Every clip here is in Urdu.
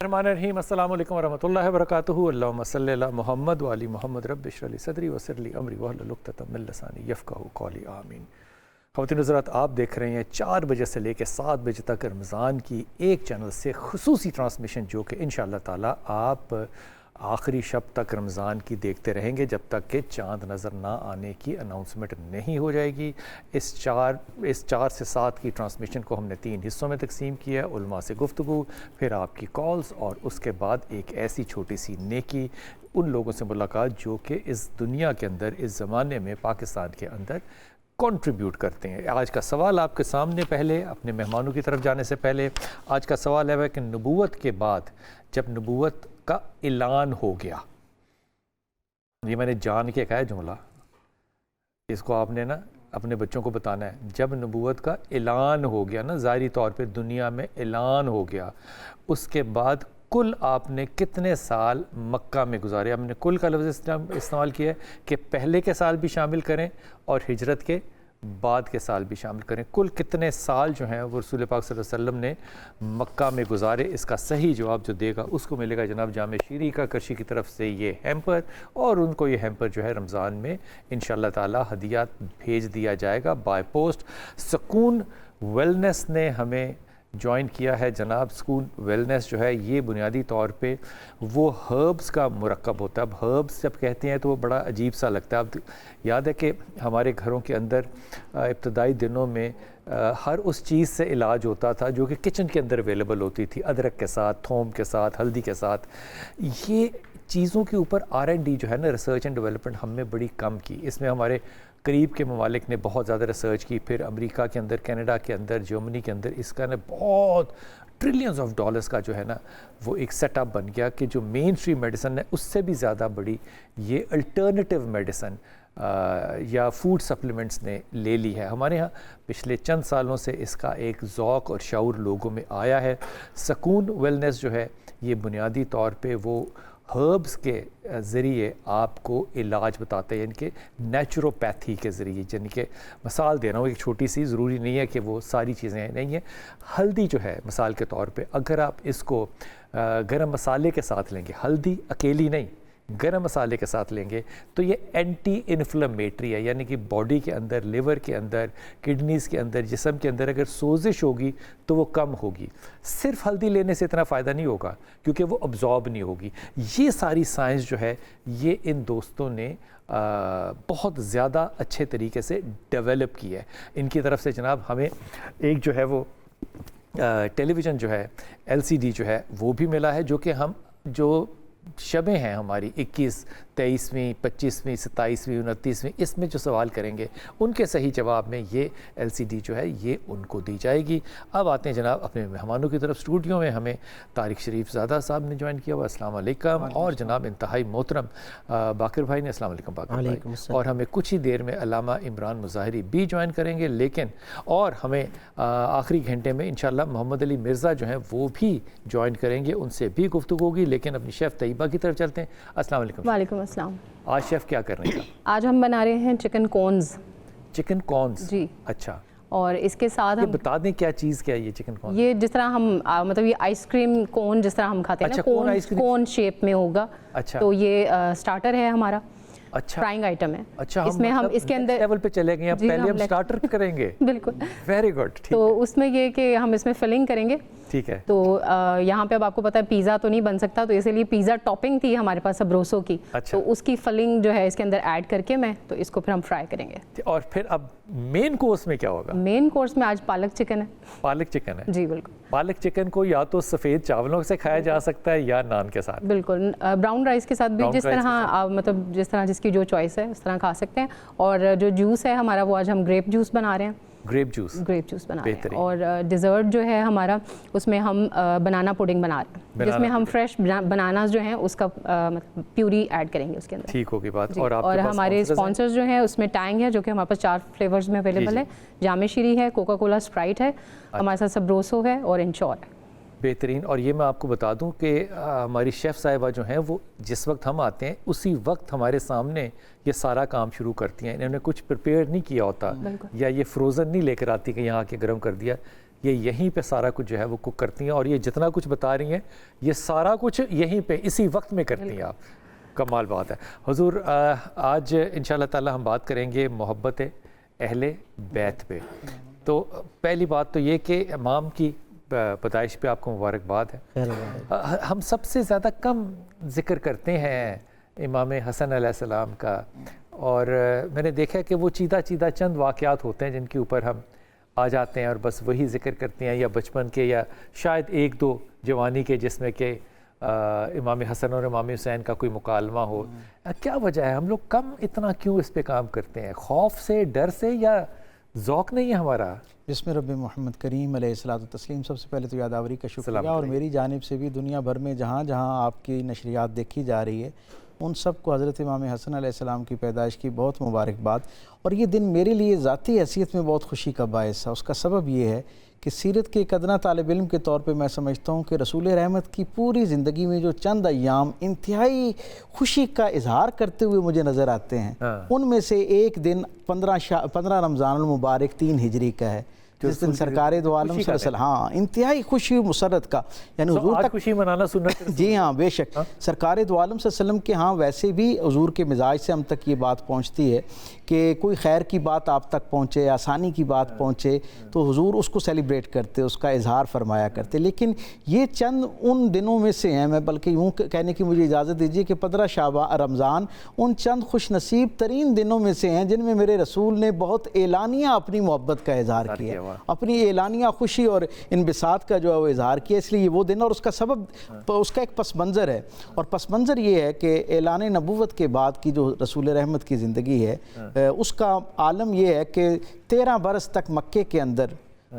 الرحمن الرحیم السلام علیکم ورحمۃ اللہ وبرکاتہ اللہم صلی علی محمد وعلی محمد رب اشرح لی صدری ویسر لی امری واحلل عقدۃ من لسانی یفقہوا قولی آمین۔ خواتین حضرات، آپ دیکھ رہے ہیں 4 بجے سے لے کے 7 بجے تک رمضان کی ایک چینل سے خصوصی ٹرانسمیشن، جو کہ انشاءاللہ تعالی آپ آخری شب تک رمضان کی دیکھتے رہیں گے جب تک کہ چاند نظر نہ آنے کی اناؤنسمنٹ نہیں ہو جائے گی۔ اس 4 سے 7 کی ٹرانسمیشن کو ہم نے 3 حصوں میں تقسیم کیا ہے، علماء سے گفتگو، پھر آپ کی کالز، اور اس کے بعد ایک ایسی چھوٹی سی نیکی، ان لوگوں سے ملاقات جو کہ اس دنیا کے اندر، اس زمانے میں پاکستان کے اندر کنٹریبیوٹ کرتے ہیں۔ آج کا سوال آپ کے سامنے، پہلے اپنے مہمانوں کی طرف جانے سے پہلے آج کا سوال ہے کہ نبوت کے بعد جب نبوت کا اعلان ہو گیا، یہ میں نے جان کے کہا ہے جملہ، اس کو آپ نے نا اپنے بچوں کو بتانا ہے، جب نبوت کا اعلان ہو گیا نا، ظاہری طور پہ دنیا میں اعلان ہو گیا، اس کے بعد کل آپ نے کتنے سال مکہ میں گزارے؟ ہم نے کل کا لفظ استعمال کیا ہے کہ پہلے کے سال بھی شامل کریں اور ہجرت کے بعد کے سال بھی شامل کریں، کل کتنے سال جو ہیں وہ رسول پاک صلی اللہ علیہ وسلم نے مکہ میں گزارے؟ اس کا صحیح جواب جو دے گا اس کو ملے گا جناب جامع شیریں کا کرشی کی طرف سے یہ ہیمپر، اور ان کو یہ ہیمپر جو ہے رمضان میں انشاءاللہ تعالی ہدیات بھیج دیا جائے گا بائی پوسٹ۔ سکون ویلنس نے ہمیں جوائن کیا ہے جناب۔ سکون ویلنس جو ہے یہ بنیادی طور پہ وہ ہربز کا مرکب ہوتا ہے۔ اب ہربز جب کہتے ہیں تو وہ بڑا عجیب سا لگتا ہے۔ اب یاد ہے کہ ہمارے گھروں کے اندر ابتدائی دنوں میں ہر اس چیز سے علاج ہوتا تھا جو کہ کچن کے اندر اویلیبل ہوتی تھی، ادرک کے ساتھ، تھوم کے ساتھ، ہلدی کے ساتھ۔ یہ چیزوں کے اوپر R&D جو ہے نا، ریسرچ اینڈ ڈیولپمنٹ، ہم نے بڑی کم کی۔ اس میں ہمارے قریب کے ممالک نے بہت زیادہ ریسرچ کی، پھر امریکہ کے اندر، کینیڈا کے اندر، جرمنی کے اندر اس کا نا بہت ٹریلینز آف ڈالرز کا جو ہے نا وہ ایک سیٹ اپ بن گیا کہ جو مین اسٹریم میڈیسن ہے اس سے بھی زیادہ بڑی یہ الٹرنیٹیو میڈیسن یا فوڈ سپلیمنٹس نے لے لی ہے۔ ہمارے ہاں پچھلے چند سالوں سے اس کا ایک ذوق اور شعور لوگوں میں آیا ہے۔ سکون ویلنس جو ہے یہ بنیادی طور پہ وہ ہربز کے ذریعے آپ کو علاج بتاتے ہیں، یعنی کہ نیچروپیتھی کے ذریعے، یعنی کہ مثال دے رہا ہوں ایک چھوٹی سی، ضروری نہیں ہے کہ وہ ساری چیزیں نہیں ہیں۔ ہلدی جو ہے مثال کے طور پہ اگر آپ اس کو گرم مسالے کے ساتھ لیں گے، ہلدی اکیلی نہیں، گرم مسالے کے ساتھ لیں گے تو یہ اینٹی انفلیمیٹری ہے، یعنی کہ باڈی کے اندر، لیور کے اندر، کڈنیز کے اندر، جسم کے اندر اگر سوزش ہوگی تو وہ کم ہوگی۔ صرف ہلدی لینے سے اتنا فائدہ نہیں ہوگا کیونکہ وہ ابزارب نہیں ہوگی۔ یہ ساری سائنس جو ہے یہ ان دوستوں نے بہت زیادہ اچھے طریقے سے ڈیولپ کی ہے۔ ان کی طرف سے جناب ہمیں ایک جو ہے وہ ٹیلی ویژن جو ہے LCD جو ہے وہ بھی ملا ہے، جو کہ ہم جو شبیں ہیں ہماری 21، 23ویں، 25ویں، 27ویں، 29ویں، اس میں جو سوال کریں گے ان کے صحیح جواب میں یہ LCD جو ہے یہ ان کو دی جائے گی۔ اب آتے ہیں جناب اپنے مہمانوں کی طرف۔ اسٹوڈیو میں ہمیں طارق شریف زادہ صاحب نے جوائن کیا ہوا، السلام علیکم، اور جناب انتہائی محترم باقر بھائی نے، السلام علیکم باقر بھائی، اور ہمیں کچھ ہی دیر میں علامہ عمران مظاہری بھی جوائن کریں گے، لیکن اور ہمیں آخری گھنٹے میں انشاءاللہ محمد علی مرزا جو ہیں وہ بھی جوائن کریں گے، ان سے بھی گفتگو ہوگی۔ لیکن اپنی شیف طیبہ کی طرف چلتے ہیں۔ السلام علیکم۔ وعلیکم السلام۔ آج شیف کیا کر رہے ہیں؟ آج ہم بنا رہے ہیں چکن کونز۔ Chicken cones? جی اچھا، اور اس کے ساتھ ہم بتا دیں کیا چیز کیا ہے یہ چکن کون؟ یہ جس طرح ہم مطلب یہ آئس کریم کون جس طرح ہم کھاتے ہیں نا، کون شیپ میں ہوگا۔ اچھا، تو یہ سٹارٹر ہے ہمارا، اچھا فرائنگ آئٹم ہے۔ اچھا، اس میں ہم اس کے اندر لیول پہ چلے گئے ہیں، پہلے ہم سٹارٹر کریں گے۔ بالکل، ویری گڈ۔ تو اس میں یہ کہ ہم اس میں فلنگ کریں گے۔ ٹھیک ہے۔ تو یہاں پہ اب آپ کو پتا ہے پیزا تو نہیں بن سکتا، تو اسی لیے پیزا ٹاپنگ تھی ہمارے پاس سبروسو کی، تو اس کی فلنگ جو ہے اس کے اندر ایڈ کر کے میں تو اس کو پھر ہم فرائی کریں گے۔ اور پھر اب مین کورس میں کیا ہوگا؟ مین کورس میں آج پالک چکن ہے۔ پالک چکن ہے؟ جی بالکل۔ پالک چکن کو یا تو سفید چاولوں سے کھایا جا سکتا ہے یا نان کے ساتھ؟ بالکل، براؤن رائس کے ساتھ بھی، جس طرح مطلب جس طرح جس کی جو چوائس ہے اس طرح کھا سکتے ہیں۔ اور جو جوس ہے ہمارا وہ آج ہم گریپ جوس بنا رہے ہیں۔ گریپ جوس بنا رہے ہیں۔ اور ڈیزرٹ جو ہے ہمارا اس میں ہم بنانا پوڈنگ بنا رہے ہیں، جس میں ہم فریش بناناز جو ہیں اس کا پیوری ایڈ کریں گے اس کے اندر۔ ٹھیک ہوگی بات۔ اور ہمارے اسپانسرز جو ہیں اس میں ٹینگ ہے جو کہ ہمارے پاس 4 فلیورز میں اویلیبل ہے، جامع شیریں ہے، کوکا کولا اسپرائٹ ہے، ہمارے ساتھ سبروسو ہے اور انشور ہے۔ بہترین۔ اور یہ میں آپ کو بتا دوں کہ ہماری شیف صاحبہ جو ہیں وہ جس وقت ہم آتے ہیں اسی وقت ہمارے سامنے یہ سارا کام شروع کرتی ہیں۔ انہوں نے کچھ پریپیئر نہیں کیا ہوتا یا یہ فروزن نہیں لے کر آتی کہ یہاں آ کے گرم کر دیا، یہ یہیں پہ سارا کچھ جو ہے وہ کوک کرتی ہیں، اور یہ جتنا کچھ بتا رہی ہیں یہ سارا کچھ یہیں پہ اسی وقت میں کرتی ہیں آپ. کمال بات ہے. حضور آج انشاءاللہ تعالی ہم بات کریں گے محبت اہل بیت پہ. تو پہلی بات تو یہ کہ امام کی پیدائش پہ آپ کو مبارکباد ہے. ہم سب سے زیادہ کم ذکر کرتے ہیں امام حسن علیہ السلام کا، اور میں نے دیکھا کہ وہ چیدہ چند واقعات ہوتے ہیں جن کے اوپر ہم آ جاتے ہیں اور بس وہی ذکر کرتے ہیں، یا بچپن کے یا شاید ایک دو جوانی کے جس میں کہ امام حسن اور امام حسین کا کوئی مکالمہ ہو. کیا وجہ ہے ہم لوگ کم اتنا کیوں اس پہ کام کرتے ہیں؟ خوف سے، ڈر سے، یا ذوق نہیں ہے ہمارا؟ بسم رب محمد کریم علیہ الصلوۃ والتسلیم. سب سے پہلے تو یادآوری کا شکریہ، اور میری جانب سے بھی دنیا بھر میں جہاں جہاں آپ کی نشریات دیکھی جا رہی ہے ان سب کو حضرت امام حسن علیہ السلام کی پیدائش کی بہت مبارکباد. اور یہ دن میرے لیے ذاتی حیثیت میں بہت خوشی کا باعث ہے. اس کا سبب یہ ہے کہ سیرت کے ایک ادنا طالب علم کے طور پہ میں سمجھتا ہوں کہ رسول رحمت کی پوری زندگی میں جو چند ایام انتہائی خوشی کا اظہار کرتے ہوئے مجھے نظر آتے ہیں، ان میں سے ایک دن 15 رمضان المبارک 3 ہجری کا ہے، جس دن سرکار دو عالم صلی اللہ علیہ وسلم، ہاں، انتہائی خوشی مسرت کا، یعنی حضور تک خوشی منانا سنت ہے. جی ہاں، بے شک. سرکار دو عالم صلی اللہ علیہ وسلم کے ہاں ویسے بھی حضور کے مزاج سے ہم تک یہ بات پہنچتی ہے کہ کوئی خیر کی بات آپ تک پہنچے، آسانی کی بات پہنچے تو حضور اس کو سیلیبریٹ کرتے، اس کا اظہار فرمایا کرتے. لیکن یہ چند ان دنوں میں سے ہیں، میں بلکہ یوں کہنے کی مجھے اجازت دیجیے کہ 15 رمضان ان چند خوش نصیب ترین دنوں میں سے ہیں جن میں میرے رسول نے بہت اعلانیہ اپنی محبت کا اظہار کیا، اپنی اعلانیہ خوشی اور انبساط کا جو ہے وہ اظہار کیا. اس لیے وہ دن، اور اس کا سبب، اس کا ایک پس منظر ہے، اور پس منظر یہ ہے کہ اعلان نبوت کے بعد کی جو رسول رحمت کی زندگی ہے اس کا عالم یہ ہے کہ 13 برس تک مکے کے اندر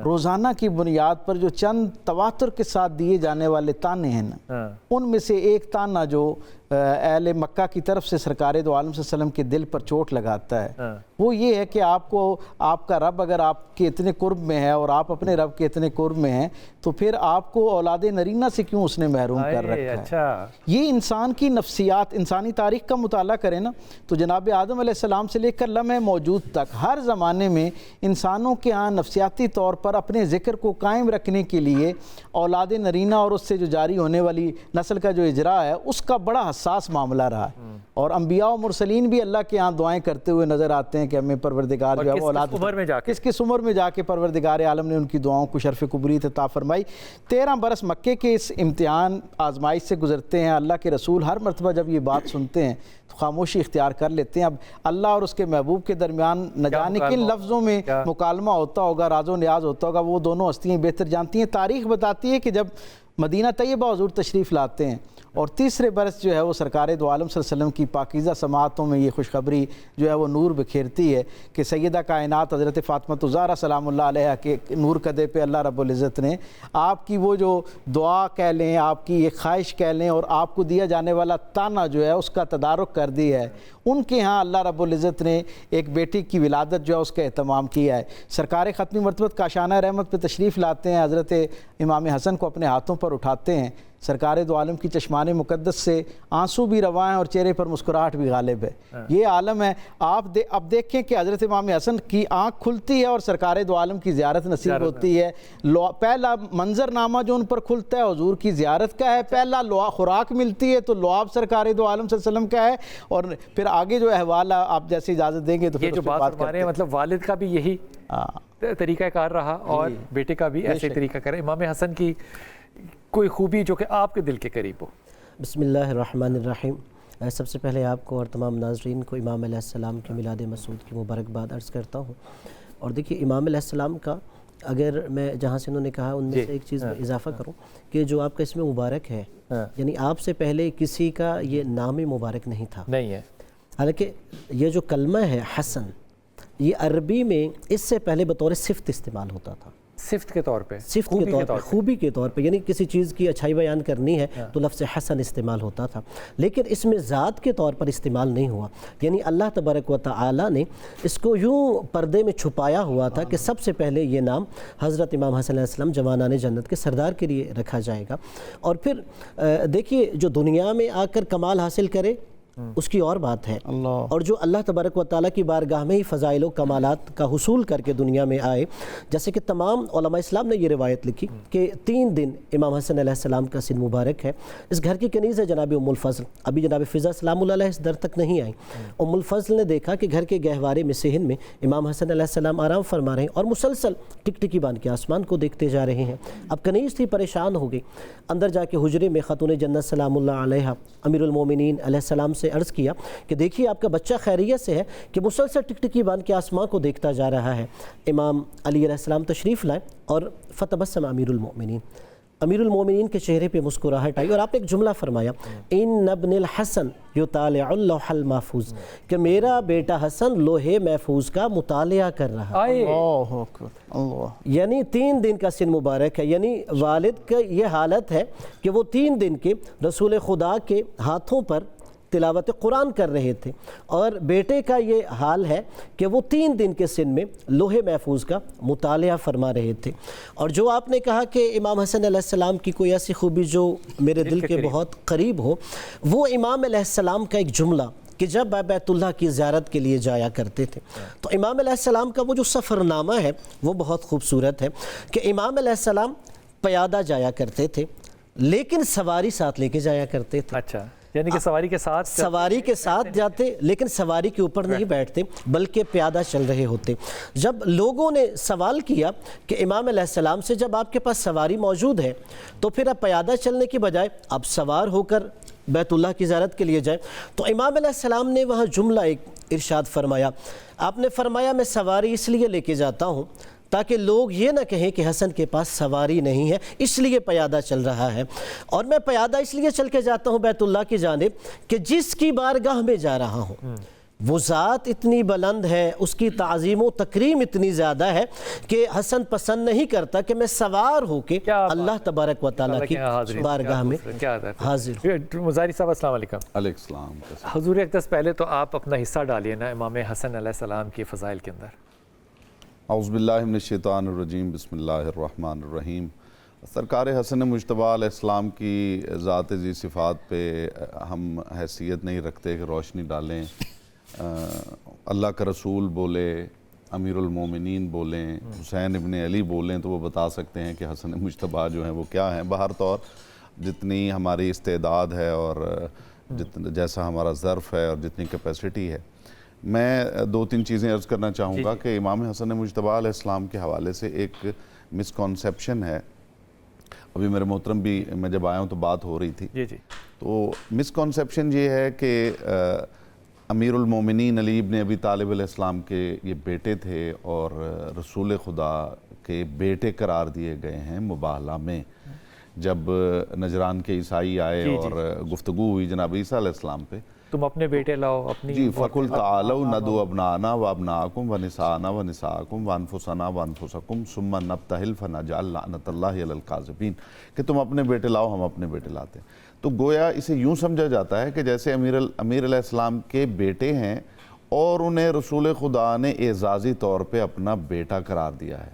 روزانہ کی بنیاد پر جو چند تواتر کے ساتھ دیے جانے والے تانے ہیں نا، ان میں سے ایک تانا جو اہل مکہ کی طرف سے سرکار دو عالم صلی اللہ علیہ وسلم کے دل پر چوٹ لگاتا ہے، وہ یہ ہے کہ آپ کو آپ کا رب اگر آپ کے اتنے قرب میں ہے اور آپ اپنے رب کے اتنے قرب میں ہیں تو پھر آپ کو اولاد نرینہ سے کیوں اس نے محروم کر رکھا ہے. یہ انسان کی نفسیات، انسانی تاریخ کا مطالعہ کریں نا تو جناب آدم علیہ السلام سے لے کر لمحہ موجود تک ہر زمانے میں انسانوں کے ہاں نفسیاتی طور پر اپنے ذکر کو قائم رکھنے کے لیے اولاد نرینہ اور اس سے جو جاری ہونے والی نسل کا جو اجراء ہے اس کا بڑا حساس معاملہ رہا ہے. اور انبیاء و مرسلین بھی اللہ کے ہاں دعائیں کرتے ہوئے نظر آتے ہیں کہ ہمیں پروردگار جو ہے وہ اولاد کس عمر میں جا کے پروردگار عالم نے ان کی دعاؤں کو شرف قبولیت عطا فرمائی. 13 برس مکے کے اس امتحان آزمائش سے گزرتے ہیں. اللہ کے رسول ہر مرتبہ جب یہ بات سنتے ہیں تو خاموشی اختیار کر لیتے ہیں. اب اللہ اور اس کے محبوب کے درمیان نہ جانے کن لفظوں میں مکالمہ ہوتا ہوگا، راز و نیاز ہوتا ہوگا، وہ دونوں ہستیاں بہتر جانتی ہیں. تاریخ بتاتی ہے کہ جب مدینہ طیبہ حضور تشریف لاتے ہیں اور تیسرے برس جو ہے وہ سرکار دو عالم صلی اللہ علیہ وسلم کی پاکیزہ سماعتوں میں یہ خوشخبری جو ہے وہ نور بکھیرتی ہے کہ سیدہ کائنات حضرت فاطمہ الزہرا سلام اللہ علیہ کے نور قدے پہ اللہ رب العزت نے آپ کی وہ جو دعا کہہ لیں، آپ کی ایک خواہش کہہ لیں، اور آپ کو دیا جانے والا تانا جو ہے اس کا تدارک کر دی ہے. ان کے ہاں اللہ رب العزت نے ایک بیٹی کی ولادت جو ہے اس کا اہتمام کیا ہے. سرکار ختمی مرتبت کاشانہ رحمت پہ تشریف لاتے ہیں، حضرت امام حسن کو اپنے ہاتھوں پر اٹھاتے ہیں. سرکار دو عالم کی چشمان مقدس سے آنسو بھی رواں ہیں اور چہرے پر مسکراہٹ بھی غالب ہے. یہ عالم ہے. آپ اب دیکھیں کہ حضرت امام حسن کی آنکھ کھلتی ہے اور سرکار دو عالم کی زیارت نصیب ہوتی ہے. پہلا منظر نامہ جو ان پر کھلتا ہے حضور کی زیارت کا ہے. پہلا خوراک ملتی ہے تو لعاب سرکار دو عالم صلی اللہ علیہ وسلم کا ہے. اور پھر آگے جو احوال آپ جیسے اجازت دیں گے تو یہ جو بات فرما رہے ہیں، مطلب والد کا بھی یہی طریقہ کار رہا اور بیٹے کا بھی ایسے طریقہ کار. امام حسن کی کوئی خوبی جو کہ آپ کے دل کے قریب ہو؟ بسم اللہ الرحمن الرحیم. سب سے پہلے آپ کو اور تمام ناظرین کو امام علیہ السلام کے میلاد مسعود کی مبارکباد عرض کرتا ہوں. اور دیکھیے امام علیہ السلام کا اگر میں جہاں سے انہوں نے کہا ان میں سے ایک چیز میں اضافہ کروں کہ جو آپ کا اسم مبارک ہے، یعنی آپ سے پہلے کسی کا یہ نام مبارک نہیں تھا. نہیں ہے. حالانکہ یہ جو کلمہ ہے حسن، یہ عربی میں اس سے پہلے بطور صفت استعمال ہوتا تھا. صفت کے طور پہ، صفت کے طور پہ، خوبی کے طور پہ، یعنی کسی چیز کی اچھائی بیان کرنی ہے تو لفظ حسن استعمال ہوتا تھا. لیکن اس میں ذات کے طور پر استعمال نہیں ہوا. یعنی اللہ تبارک و تعالی نے اس کو یوں پردے میں چھپایا ہوا تھا کہ سب سے پہلے یہ نام حضرت امام حسن علیہ السلام جوانان جنت کے سردار کے لیے رکھا جائے گا. اور پھر دیکھیے جو دنیا میں آ کر کمال حاصل کرے اس کی اور بات ہے. اللہ. اور جو اللہ تبارک و تعالیٰ کی بارگاہ میں ہی فضائل و کمالات کا حصول کر کے دنیا میں آئے، جیسے کہ تمام علماء اسلام نے یہ روایت لکھی کہ 3 دن امام حسن علیہ السلام کا سن مبارک ہے. اس گھر کی کنیز ہے جناب ام الفضل. ابھی جناب فضا سلام اللہ علیہ اس در تک نہیں آئیں. ام الفضل نے دیکھا کہ گھر کے گہوارے میں صحن میں امام حسن علیہ السلام آرام فرما رہے ہیں اور مسلسل ٹکٹکی باندھ کے آسمان کو دیکھتے جا رہے ہیں. اب کنیز تھی، پریشان ہو گئی. اندر جا کے حجرے میں خاتون جنت سلام اللہ علیہ امیر المومنین علیہ السلام سے عرض کیا کہ دیکھیے آپ کا بچہ خیریت سے ہے کہ مسلسل ٹکٹکی باندھ کے آسمان کو دیکھتا جا رہا ہے. امام علی علیہ السلام تشریف لائے اور فتبسم امیر المومنین. امیر المومنین کے چہرے پہ مسکراہٹ آئی اور آپ نے ایک جملہ فرمایا، ان ابن الحسن یطالع اللوح المحفوظ، کہ میرا بیٹا حسن لوح محفوظ کا مطالعہ کر رہا ہے. اللہ اکبر. اللہ. یعنی 3 دن کا سن مبارک ہے. یعنی والد کا یہ حالت ہے کہ وہ 3 دن کے رسول خدا کے ہاتھوں پر تلاوت قرآن کر رہے تھے، اور بیٹے کا یہ حال ہے کہ وہ 3 دن کے سن میں لوح محفوظ کا مطالعہ فرما رہے تھے. اور جو آپ نے کہا کہ امام حسن علیہ السلام کی کوئی ایسی خوبی جو میرے دل کے بہت قریب ہو، وہ امام علیہ السلام کا ایک جملہ کہ جب بیت اللہ کی زیارت کے لیے جایا کرتے تھے تو امام علیہ السلام کا وہ جو سفر نامہ ہے وہ بہت خوبصورت ہے کہ امام علیہ السلام پیادہ جایا کرتے تھے لیکن سواری ساتھ لے کے جایا کرتے تھے. اچھا، یعنی کہ سواری کے ساتھ جاتے لیکن سواری کے اوپر نہیں بیٹھتے بلکہ پیادہ چل رہے ہوتے. جب لوگوں نے سوال کیا کہ امام علیہ السلام سے جب آپ کے پاس سواری موجود ہے تو پھر اب پیادہ چلنے کی بجائے اب سوار ہو کر بیت اللہ کی زیارت کے لیے جائیں، تو امام علیہ السلام نے وہاں جملہ ایک ارشاد فرمایا. آپ نے فرمایا میں سواری اس لیے لے کے جاتا ہوں تاکہ لوگ یہ نہ کہیں کہ حسن کے پاس سواری نہیں ہے، اس لیے پیادہ چل رہا ہے. اور میں پیادہ اس لیے چل کے جاتا ہوں بیت اللہ کی جانب کہ جس کی بارگاہ میں جا رہا ہوں وہ ذات اتنی بلند ہے، اس کی تعظیم و تکریم اتنی زیادہ ہے کہ حسن پسند نہیں کرتا کہ میں سوار ہو کے اللہ تبارک و تعالیٰ کی بارگاہ میں حاضر ہوں. مظاہری صاحب السلام علیکم. علیہ السلام. حضور اقدس، پہلے تو آپ اپنا حصہ ڈالیے نا امام حسن علیہ السلام کی فضائل کے اندر. اعوذ باللہ من الشیطان الرجیم، بسم اللہ الرحمن الرحیم. سرکار حسن مجتبیٰ علیہ السلام کی ذات ذی صفات پہ ہم حیثیت نہیں رکھتے کہ روشنی ڈالیں. اللہ کا رسول بولے، امیر المومنین بولیں، حسین ابن علی بولیں تو وہ بتا سکتے ہیں کہ حسن مجتبیٰ جو ہیں وہ کیا ہیں. بہر طور جتنی ہماری استعداد ہے اور جیسا ہمارا ظرف ہے اور جتنی کیپیسٹی ہے، میں 2-3 چیزیں عرض کرنا چاہوں گا کہ امام حسن مجتبیٰ علیہ السلام کے حوالے سے ایک مسکانسیپشن ہے. ابھی میرے محترم بھی، میں جب آیا ہوں تو بات ہو رہی تھی، تو مسکانسیپشن یہ ہے کہ امیر المومنین علی ابن ابی طالب علیہ السلام کے یہ بیٹے تھے اور رسول خدا کے بیٹے قرار دیے گئے ہیں مباہلہ میں. جب نجران کے عیسائی آئے اور گفتگو ہوئی جناب عیسیٰ علیہ السلام پہ، تم اپنے بیٹے لاؤ اپنی جی فَقُلْ تَعَالَوْا نَدْعُ أَبْنَاءَنَا وَأَبْنَاءَكُمْ وَنِسَاءَنَا وَنِسَاءَكُمْ وَأَنفُسَنَا وَأَنفُسَكُمْ ثُمَّ نَبْتَهِلْ فَنَجْعَلْ لَعْنَةَ اللَّهِ عَلَى الْكَاذِبِينَ، کہ تم اپنے بیٹے لاؤ ہم اپنے بیٹے لاتے ہیں. تو گویا اسے یوں سمجھا جاتا ہے کہ جیسے امیر علیہ السلام کے بیٹے ہیں اور انہیں رسول خدا نے اعزازی طور پہ اپنا بیٹا قرار دیا ہے.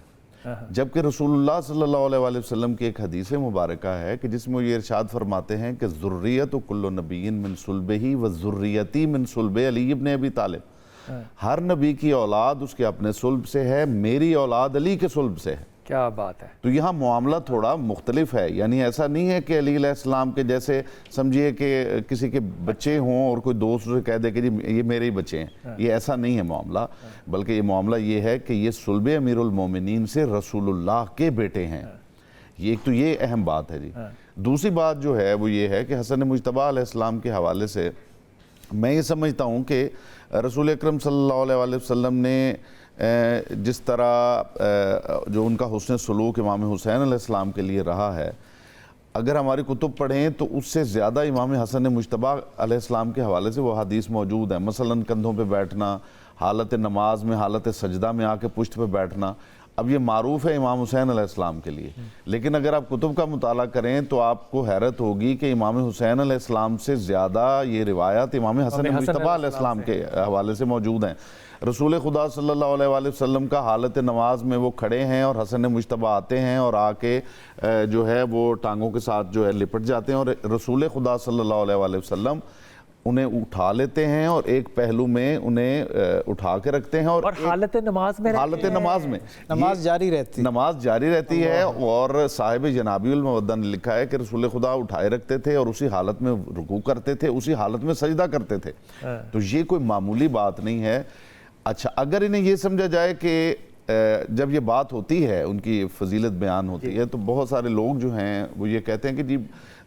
جبکہ رسول اللہ صلی اللہ علیہ وآلہ وسلم کی ایک حدیث مبارکہ ہے کہ جس میں وہ یہ ارشاد فرماتے ہیں کہ ذریت کل نبی من صلبہ و ذریتی من صلب علی ابن ابی طالب، ہر نبی کی اولاد اس کے اپنے صلب سے ہے، میری اولاد علی کے صلب سے ہے. کیا بات ہے. تو یہاں معاملہ تھوڑا مختلف ہے. یعنی ایسا نہیں ہے کہ علی علیہ السلام کے جیسے سمجھیے کہ کسی کے بچے ہوں اور کوئی دوست اسے کہہ دے کہ جی یہ میرے ہی بچے ہیں. یہ ایسا نہیں ہے معاملہ، بلکہ یہ معاملہ یہ ہے کہ یہ صلب امیر المومنین سے رسول اللہ کے بیٹے ہیں. ایک تو یہ اہم بات ہے جی. دوسری بات جو ہے وہ یہ ہے کہ حسن مجتبیٰ علیہ السلام کے حوالے سے میں یہ سمجھتا ہوں کہ رسول اکرم صلی اللہ علیہ وآلہ وسلم نے جس طرح جو ان کا حسن سلوک امام حسین علیہ السلام کے لیے رہا ہے، اگر ہماری کتب پڑھیں تو اس سے زیادہ امام حسن مجتبیٰ علیہ السلام کے حوالے سے وہ حدیث موجود ہیں. مثلاً کندھوں پہ بیٹھنا، حالت نماز میں حالت سجدہ میں آ کے پشت پہ بیٹھنا. اب یہ معروف ہے امام حسین علیہ السلام کے لیے، لیکن اگر آپ کتب کا مطالعہ کریں تو آپ کو حیرت ہوگی کہ امام حسین علیہ السلام سے زیادہ یہ روایات امام حسن مجتبیٰ علیہ السلام کے حوالے سے موجود ہیں. رسول خدا صلی اللہ علیہ وآلہ وسلم کا حالت نماز میں وہ کھڑے ہیں اور حسن مجتبیٰ آتے ہیں اور آ کے جو ہے وہ ٹانگوں کے ساتھ جو ہے لپٹ جاتے ہیں، اور رسول خدا صلی اللہ علیہ وآلہ وسلم انہیں اٹھا لیتے ہیں اور ایک پہلو میں انہیں اٹھا کے رکھتے ہیں اور حالت نماز میں حالت نماز میں نماز جاری رہتی ہے اور صاحب جنابی المودہ نے لکھا ہے کہ رسول خدا اٹھائے رکھتے تھے اور اسی حالت میں رکوع کرتے تھے، اسی حالت میں سجدہ کرتے تھے. تو یہ کوئی معمولی بات نہیں ہے. اچھا اگر انہیں یہ سمجھا جائے کہ جب یہ بات ہوتی ہے، ان کی فضیلت بیان ہوتی ہے، تو بہت سارے لوگ جو ہیں وہ یہ کہتے ہیں کہ جی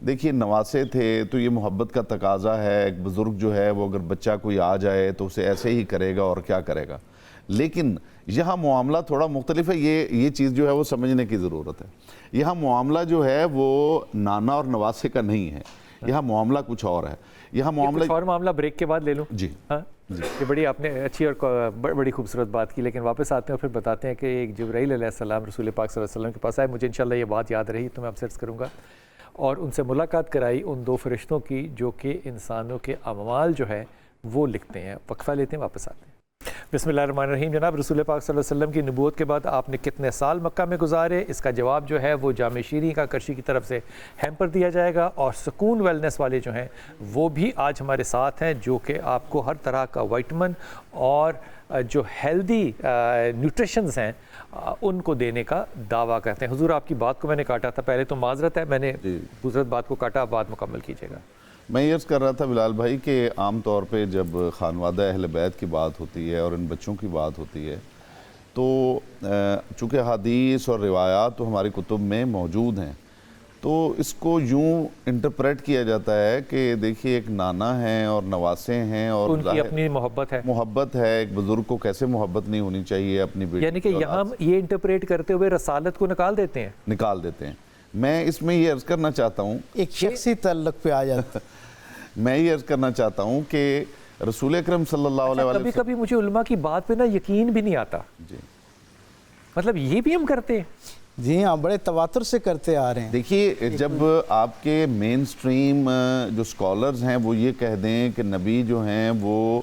دیکھیے نواسے تھے تو یہ محبت کا تقاضا ہے، ایک بزرگ جو ہے وہ اگر بچہ کوئی آ جائے تو اسے ایسے ہی کرے گا اور کیا کرے گا. لیکن یہاں معاملہ تھوڑا مختلف ہے. یہ چیز جو ہے وہ سمجھنے کی ضرورت ہے. یہاں معاملہ جو ہے وہ نانا اور نواسے کا نہیں ہے، یہاں معاملہ کچھ اور ہے. یہاں معاملہ بریک کے بعد لے لوں. جی یہ بڑی آپ نے اچھی اور بڑی خوبصورت بات کی، لیکن واپس آتے ہیں اور پھر بتاتے ہیں کہ ایک جبرائیل علیہ السلام رسول پاک صلی اللہ علیہ وسلم کے پاس آئے. مجھے انشاءاللہ یہ بات یاد رہی تو میں آپ سے عرض کروں گا، اور ان سے ملاقات کرائی ان دو فرشتوں کی جو کہ انسانوں کے اعمال جو ہے وہ لکھتے ہیں. وقفہ لیتے ہیں، واپس آتے ہیں. بسم اللہ الرحمن الرحیم. جناب رسول پاک صلی اللہ علیہ وسلم کی نبوت کے بعد آپ نے کتنے سال مکہ میں گزارے؟ اس کا جواب جو ہے وہ جامع شیریں کا کرشی کی طرف سے ہیمپر دیا جائے گا، اور سکون ویلنس والے جو ہیں وہ بھی آج ہمارے ساتھ ہیں، جو کہ آپ کو ہر طرح کا وائٹمن اور جو ہیلدی نیوٹریشنز ہیں ان کو دینے کا دعویٰ کرتے ہیں. حضور آپ کی بات کو میں نے کاٹا تھا، پہلے تو معذرت ہے، میں نے دوسرت بات کو کاٹا، بات مکمل کیجیے گا. میں یہ عرض کر رہا تھا بلال بھائی کہ عام طور پہ جب خانوادہ اہل بیت کی بات ہوتی ہے اور ان بچوں کی بات ہوتی ہے تو چونکہ حدیث اور روایات تو ہماری کتب میں موجود ہیں، تو اس کو یوں انٹرپریٹ کیا جاتا ہے کہ دیکھیے ایک نانا ہیں اور نواسے ہیں اور ان کی اپنی محبت ہے. ایک بزرگ کو کیسے محبت نہیں ہونی چاہیے اپنی بیٹی، یعنی کہ یہاں یہ انٹرپریٹ کرتے ہوئے رسالت کو نکال دیتے ہیں. میں اس میں یہ عرض کرنا چاہتا ہوں، ایک شخصی تعلق پہ آ جاتا میں یہ عرض کرنا چاہتا ہوں کہ رسول اکرم صلی اللہ علیہ وسلم کبھی مجھے علماء کی بات پہ نا یقین بھی نہیں آتا. جی مطلب یہ بھی ہم کرتے ہیں. جی ہاں، بڑے تواتر سے کرتے آ رہے ہیں. دیکھیے جب آپ کے مین سٹریم جو سکولرز ہیں وہ یہ کہہ دیں کہ نبی جو ہیں وہ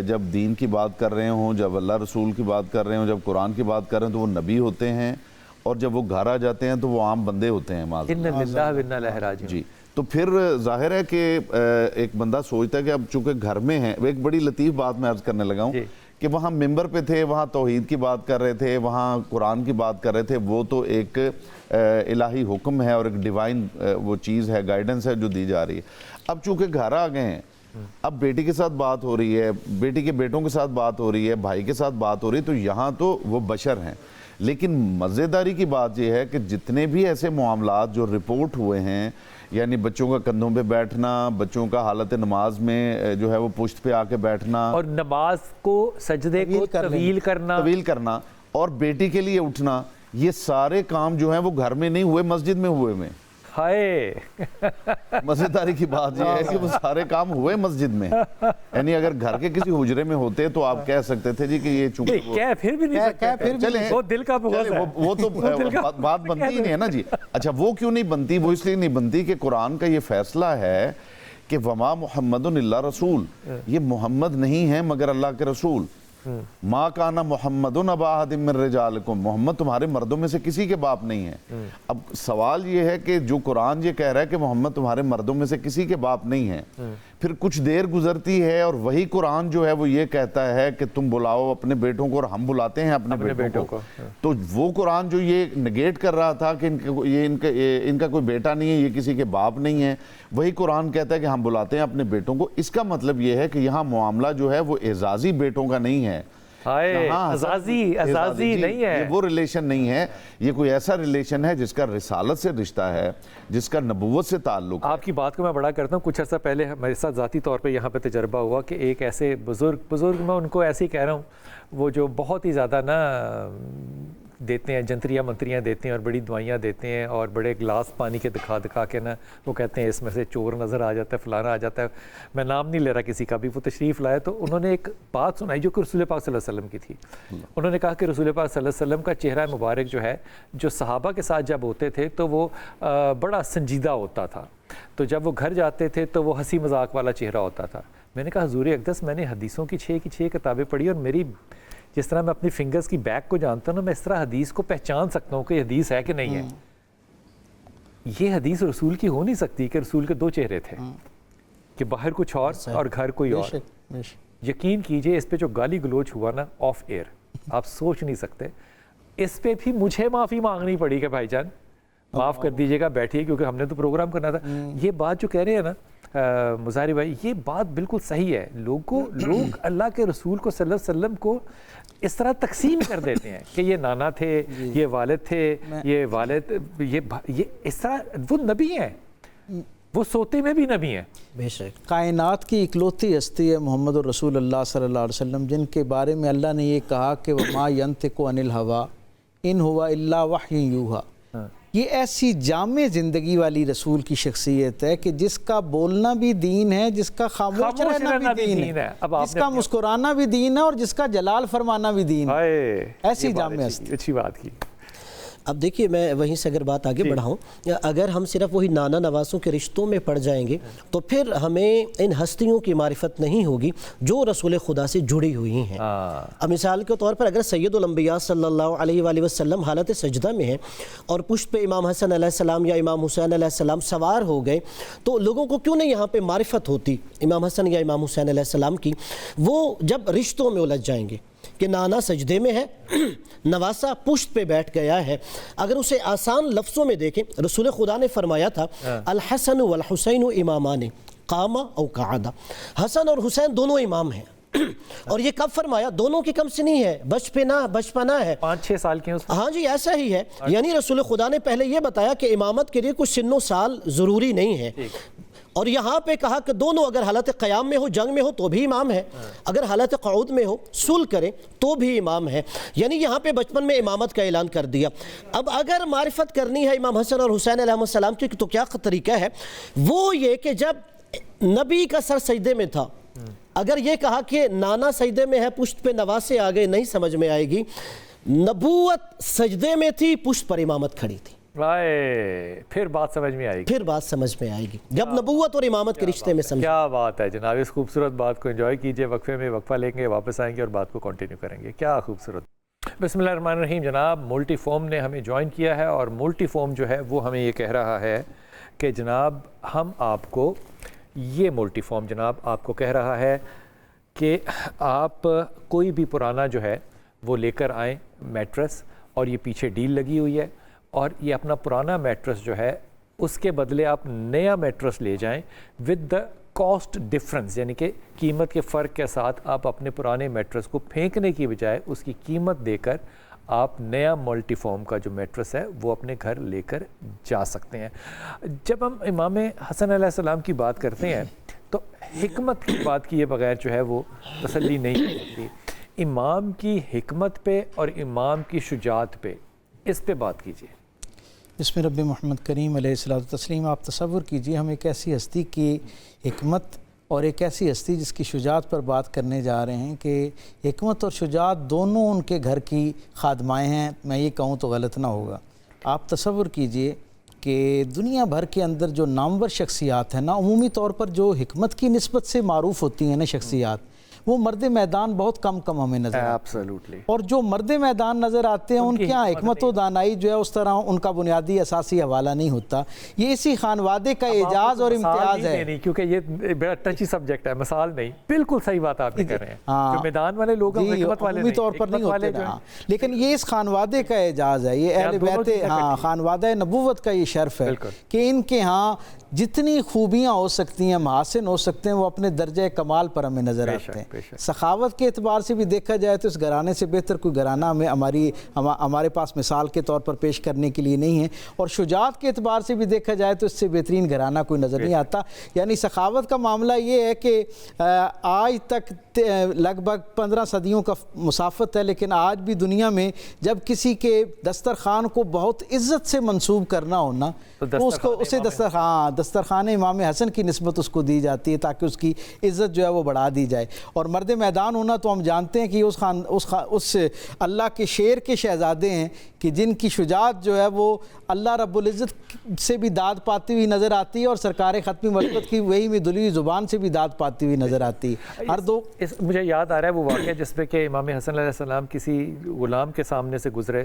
جب دین کی بات کر رہے ہوں، جب اللہ رسول کی بات کر رہے ہوں، جب قرآن کی بات کر رہے ہیں تو وہ نبی ہوتے ہیں، اور جب وہ گھر آ جاتے ہیں تو وہ عام بندے ہوتے ہیں. جی تو پھر ظاہر ہے کہ ایک بندہ سوچتا ہے کہ اب چونکہ گھر میں ہیں. ایک بڑی لطیف بات میں عرض کرنے لگا ہوں کہ وہاں ممبر پہ تھے، وہاں توحید کی بات کر رہے تھے، وہاں قرآن کی بات کر رہے تھے. وہ تو ایک الہی حکم ہے اور ایک ڈیوائن وہ چیز ہے، گائیڈنس ہے جو دی جا رہی ہے. اب چونکہ گھر آ گئے ہیں، اب بیٹی کے ساتھ بات ہو رہی ہے، بیٹی کے بیٹوں کے ساتھ بات ہو رہی ہے، بھائی کے ساتھ بات ہو رہی ہے، تو یہاں تو وہ بشر ہیں. لیکن مزیداری کی بات یہ ہے کہ جتنے بھی ایسے معاملات جو رپورٹ ہوئے ہیں، یعنی بچوں کا کندھوں پہ بیٹھنا، بچوں کا حالت نماز میں جو ہے وہ پشت پہ آ کے بیٹھنا، اور نماز کو سجدے کو طویل کرنا اور بیٹی کے لیے اٹھنا، یہ سارے کام جو ہیں وہ گھر میں نہیں ہوئے، مسجد میں ہوئے میں. مزیداری کی بات یہ ہے کہ وہ سارے کام ہوئے مسجد میں. یعنی اگر گھر کے کسی حجرے میں ہوتے تو آپ کہہ سکتے تھے جی کہ یہ چونکہ پھر بھی نہیں سکتے، وہ دل کا بغض ہے، وہ تو بات بنتی ہی نہیں ہے نا جی. اچھا وہ کیوں نہیں بنتی؟ وہ اس لیے نہیں بنتی کہ قرآن کا یہ فیصلہ ہے کہ وما محمد الا رسول، یہ محمد نہیں ہے مگر اللہ کے رسول. ما کانا محمد ابا احد من رجالکم، محمد تمہارے مردوں میں سے کسی کے باپ نہیں ہے. اب سوال یہ ہے کہ جو قرآن یہ کہہ رہا ہے کہ محمد تمہارے مردوں میں سے کسی کے باپ نہیں ہے، پھر کچھ دیر گزرتی ہے اور وہی قرآن جو ہے وہ یہ کہتا ہے کہ تم بلاؤ اپنے بیٹوں کو، اور ہم بلاتے ہیں اپنے بیٹوں کو. تو وہ قرآن جو یہ نگیٹ کر رہا تھا کہ ان کا کوئی بیٹا نہیں ہے، یہ کسی کے باپ نہیں ہے، وہی قرآن کہتا ہے کہ ہم بلاتے ہیں اپنے بیٹوں کو. اس کا مطلب یہ ہے کہ یہاں معاملہ جو ہے وہ اعزازی بیٹوں کا نہیں ہے، اعزازی نہیں ہے، وہ ریلیشن نہیں ہے. یہ کوئی ایسا ریلیشن ہے جس کا رسالت سے رشتہ ہے، جس کا نبوت سے تعلق ہے. آپ کی بات کو میں بڑا کرتا ہوں. کچھ عرصہ پہلے میرے ساتھ ذاتی طور پہ یہاں پہ تجربہ ہوا کہ ایک ایسے بزرگ میں ان کو ایسے ہی کہہ رہا ہوں، وہ جو بہت ہی زیادہ نا دیتے ہیں، جنتریاں منتریاں دیتے ہیں اور بڑی دعائیاں دیتے ہیں، اور بڑے گلاس پانی کے دکھا کے نا وہ کہتے ہیں اس میں سے چور نظر آ جاتا ہے، فلانا آ جاتا ہے. میں نام نہیں لے رہا کسی کا بھی. وہ تشریف لائے تو انہوں نے ایک بات سنائی جو کہ رسول پاک صلی اللہ علیہ وسلم کی تھی. انہوں نے کہا کہ رسول پاک صلی اللہ علیہ وسلم کا چہرہ مبارک جو ہے، جو صحابہ کے ساتھ جب ہوتے تھے تو وہ بڑا سنجیدہ ہوتا تھا، تو جب وہ گھر جاتے تھے تو وہ ہنسی مذاق والا چہرہ ہوتا تھا. میں نے کہا حضور اقدس میں نے حدیثوں کی 6 کتابیں پڑھی، اور میری جس طرح میں اپنی فنگرز کی بیک کو جانتا ہوں نا، میں اس طرح حدیث کو پہچان سکتا ہوں کہ یہ حدیث ہے کہ نہیں ہے. یہ حدیث رسول کی ہو نہیں سکتی کہ رسول کے 2 چہرے تھے. کہ باہر کچھ اور گھر کوئی اور. یقین کیجئے اس پہ جو گالی گلوچ ہوا نا آف ایئر، آپ سوچ نہیں سکتے. اس پہ بھی مجھے معافی مانگنی پڑی کہ بھائی جان معاف کر دیجیے گا، بیٹھیے، کیونکہ ہم نے تو پروگرام کرنا تھا. یہ بات جو کہہ رہے ہیں نا مظاہر بھائی، یہ بات بالکل صحیح ہے. لوگ اللہ کے رسول کو صلی اللہ علیہ وسلم کو اس طرح تقسیم کر دیتے ہیں کہ یہ نانا تھے، یہ والد تھے، یہ والد، یہ اس طرح. وہ نبی ہیں، وہ سوتے میں بھی نبی ہیں. بے شک کائنات کی اکلوتی ہستی ہے محمد الرسول اللہ صلی اللہ علیہ وسلم، جن کے بارے میں اللہ نے یہ کہا کہ وَمَا يَنْتِقُ عَنِ الْهَوَىٰ إِنْ هُوَ إِلَّا وَحْيٌ يُوحَىٰ. یہ ایسی جامع زندگی والی رسول کی شخصیت ہے کہ جس کا بولنا بھی دین ہے، جس کا خاموش رہنا بھی دین ہے، جس کا مسکرانا بھی دین ہے، اور جس کا جلال فرمانا بھی دین ہے. ایسی جامع ہستی. اچھی بات کی. اب دیکھیے میں وہیں سے اگر بات آگے بڑھاؤں، اگر ہم صرف وہی نانا نواسوں کے رشتوں میں پڑ جائیں گے تو پھر ہمیں ان ہستیوں کی معرفت نہیں ہوگی جو رسول خدا سے جڑی ہوئی ہیں. اب مثال کے طور پر اگر سید الانبیاء صلی اللہ علیہ وآلہ وسلم حالت سجدہ میں ہیں اور پشت پہ امام حسن علیہ السلام یا امام حسین علیہ السلام سوار ہو گئے، تو لوگوں کو کیوں نہیں یہاں پہ معرفت ہوتی امام حسن یا امام حسین علیہ السلام کی؟ وہ جب رشتوں میں الجھ جائیں گے کہ نانا سجدے میں ہے، نواسا پشت پہ بیٹھ گیا ہے. اگر اسے آسان لفظوں میں دیکھیں، رسول خدا نے فرمایا تھا الحسن والحسین امامان قاما او قعدا. حسن اور حسین دونوں امام ہیں. اور یہ کب فرمایا؟ دونوں کی کم سنی ہے، بچپنا ہے، 5-6 سال کے. ہاں جی ایسا ہی ہے. یعنی رسول خدا نے پہلے یہ بتایا کہ امامت کے لیے کچھ سن و سال ضروری نہیں ہے، اور یہاں پہ کہا کہ دونوں اگر حالت قیام میں ہو، جنگ میں ہو تو بھی امام ہے، اگر حالت قعود میں ہو، صلح کرے تو بھی امام ہے. یعنی یہاں پہ بچپن میں امامت کا اعلان کر دیا. اب اگر معرفت کرنی ہے امام حسن اور حسین علیہ السلام کی تو کیا طریقہ ہے؟ وہ یہ کہ جب نبی کا سر سجدے میں تھا، اگر یہ کہا کہ نانا سجدے میں ہے، پشت پہ نواسے آ گئے، نہیں سمجھ میں آئے گی. نبوت سجدے میں تھی، پشت پر امامت کھڑی تھی. پھر بات سمجھ میں آئے گی، جب نبوت اور امامت کے رشتے میں سمجھ. کیا بات ہے جناب. اس خوبصورت بات کو انجوائے کیجئے. وقفے میں وقفہ لیں گے، واپس آئیں گے اور بات کو کنٹینیو کریں گے. کیا خوبصورت. بسم اللہ الرحمن الرحیم. جناب ملٹی فارم نے ہمیں جوائن کیا ہے، اور ملٹی فارم جو ہے وہ ہمیں یہ کہہ رہا ہے کہ جناب ہم آپ کو، یہ ملٹی فارم جناب آپ کو کہہ رہا ہے کہ آپ کوئی بھی پرانا جو ہے وہ لے کر آئیں میٹرس، اور یہ پیچھے ڈیل لگی ہوئی ہے، اور یہ اپنا پرانا میٹرس جو ہے اس کے بدلے آپ نیا میٹرس لے جائیں ود دا کاسٹ ڈفرنس، یعنی کہ قیمت کے فرق کے ساتھ آپ اپنے پرانے میٹرس کو پھینکنے کی بجائے اس کی قیمت دے کر آپ نیا ملٹی فارم کا جو میٹرس ہے وہ اپنے گھر لے کر جا سکتے ہیں. جب ہم امام حسن علیہ السلام کی بات کرتے ہیں تو حکمت کی بات کیے بغیر جو ہے وہ تسلی نہیں ہوتی. امام کی حکمت پہ اور امام کی شجاعت پہ، اس پہ بات کیجیے. بسم رب محمد کریم علیہ الصلوۃ والتسلیم. آپ تصور کیجئے ہم ایک ایسی ہستی کی حکمت اور ایک ایسی ہستی جس کی شجاعت پر بات کرنے جا رہے ہیں کہ حکمت اور شجاعت دونوں ان کے گھر کی خادمائیں ہیں. میں یہ کہوں تو غلط نہ ہوگا. آپ تصور کیجئے کہ دنیا بھر کے اندر جو نامور شخصیات ہیں نا، عمومی طور پر جو حکمت کی نسبت سے معروف ہوتی ہیں نا شخصیات، وہ مرد میدان بہت کم ہمیں نظر آتے ہیں. اور جو مرد میدان نظر آتے ہیں ان کے یہاں حکمت و دانائی جو ہے اس طرح ان کا بنیادی اساسی حوالہ نہیں ہوتا. یہ اسی خانوادے کا اعجاز اور امتیاز ہے. کیونکہ یہ بڑا ٹچی سبجیکٹ ہے، مثال نہیں. بالکل صحیح بات آپ نے کر رہے ہیں. جو میدان والے لوگ ہیں حکمت والے عمومی طور پر نہیں ہوتے، لیکن یہ اس خانوادے کا اعجاز ہے. یہ اہل بیت خانوادہ نبوت کا یہ شرف ہے کہ ان کے ہاں جتنی خوبیاں ہو سکتی ہیں، محاسن ہو سکتے ہیں، وہ اپنے درجہ کمال پر ہمیں نظر آتے ہیں. سخاوت کے اعتبار سے بھی دیکھا جائے تو اس گھرانے سے بہتر کوئی گھرانہ ہمارے پاس مثال کے طور پر پیش کرنے کے لیے نہیں ہے. اور شجاعت کے اعتبار سے بھی دیکھا جائے تو اس سے بہترین گھرانہ کوئی نظر نہیں آتا. یعنی سخاوت کا معاملہ یہ ہے کہ آج تک لگ بھگ 15 صدیوں کا مسافت ہے، لیکن آج بھی دنیا میں جب کسی کے دسترخوان کو بہت عزت سے منسوب کرنا ہونا تو اسے دسترخوان امام حسن کی نسبت اس کو دی جاتی ہے تاکہ اس کی عزت جو ہے وہ بڑھا دی جائے. اور مرد میدان ہونا تو ہم جانتے ہیں کہ اس اللہ کے شیر کے شہزادے ہیں کہ جن کی شجاعت جو ہے وہ اللہ رب العزت سے بھی داد پاتی ہوئی نظر آتی ہے اور سرکار ختمی ملکت کی وہی میں دلی زبان سے بھی داد پاتی ہوئی نظر آتی ہے. مجھے یاد آ رہا ہے وہ واقعہ جس پہ کہ امام حسن علیہ السلام کسی غلام کے سامنے سے گزرے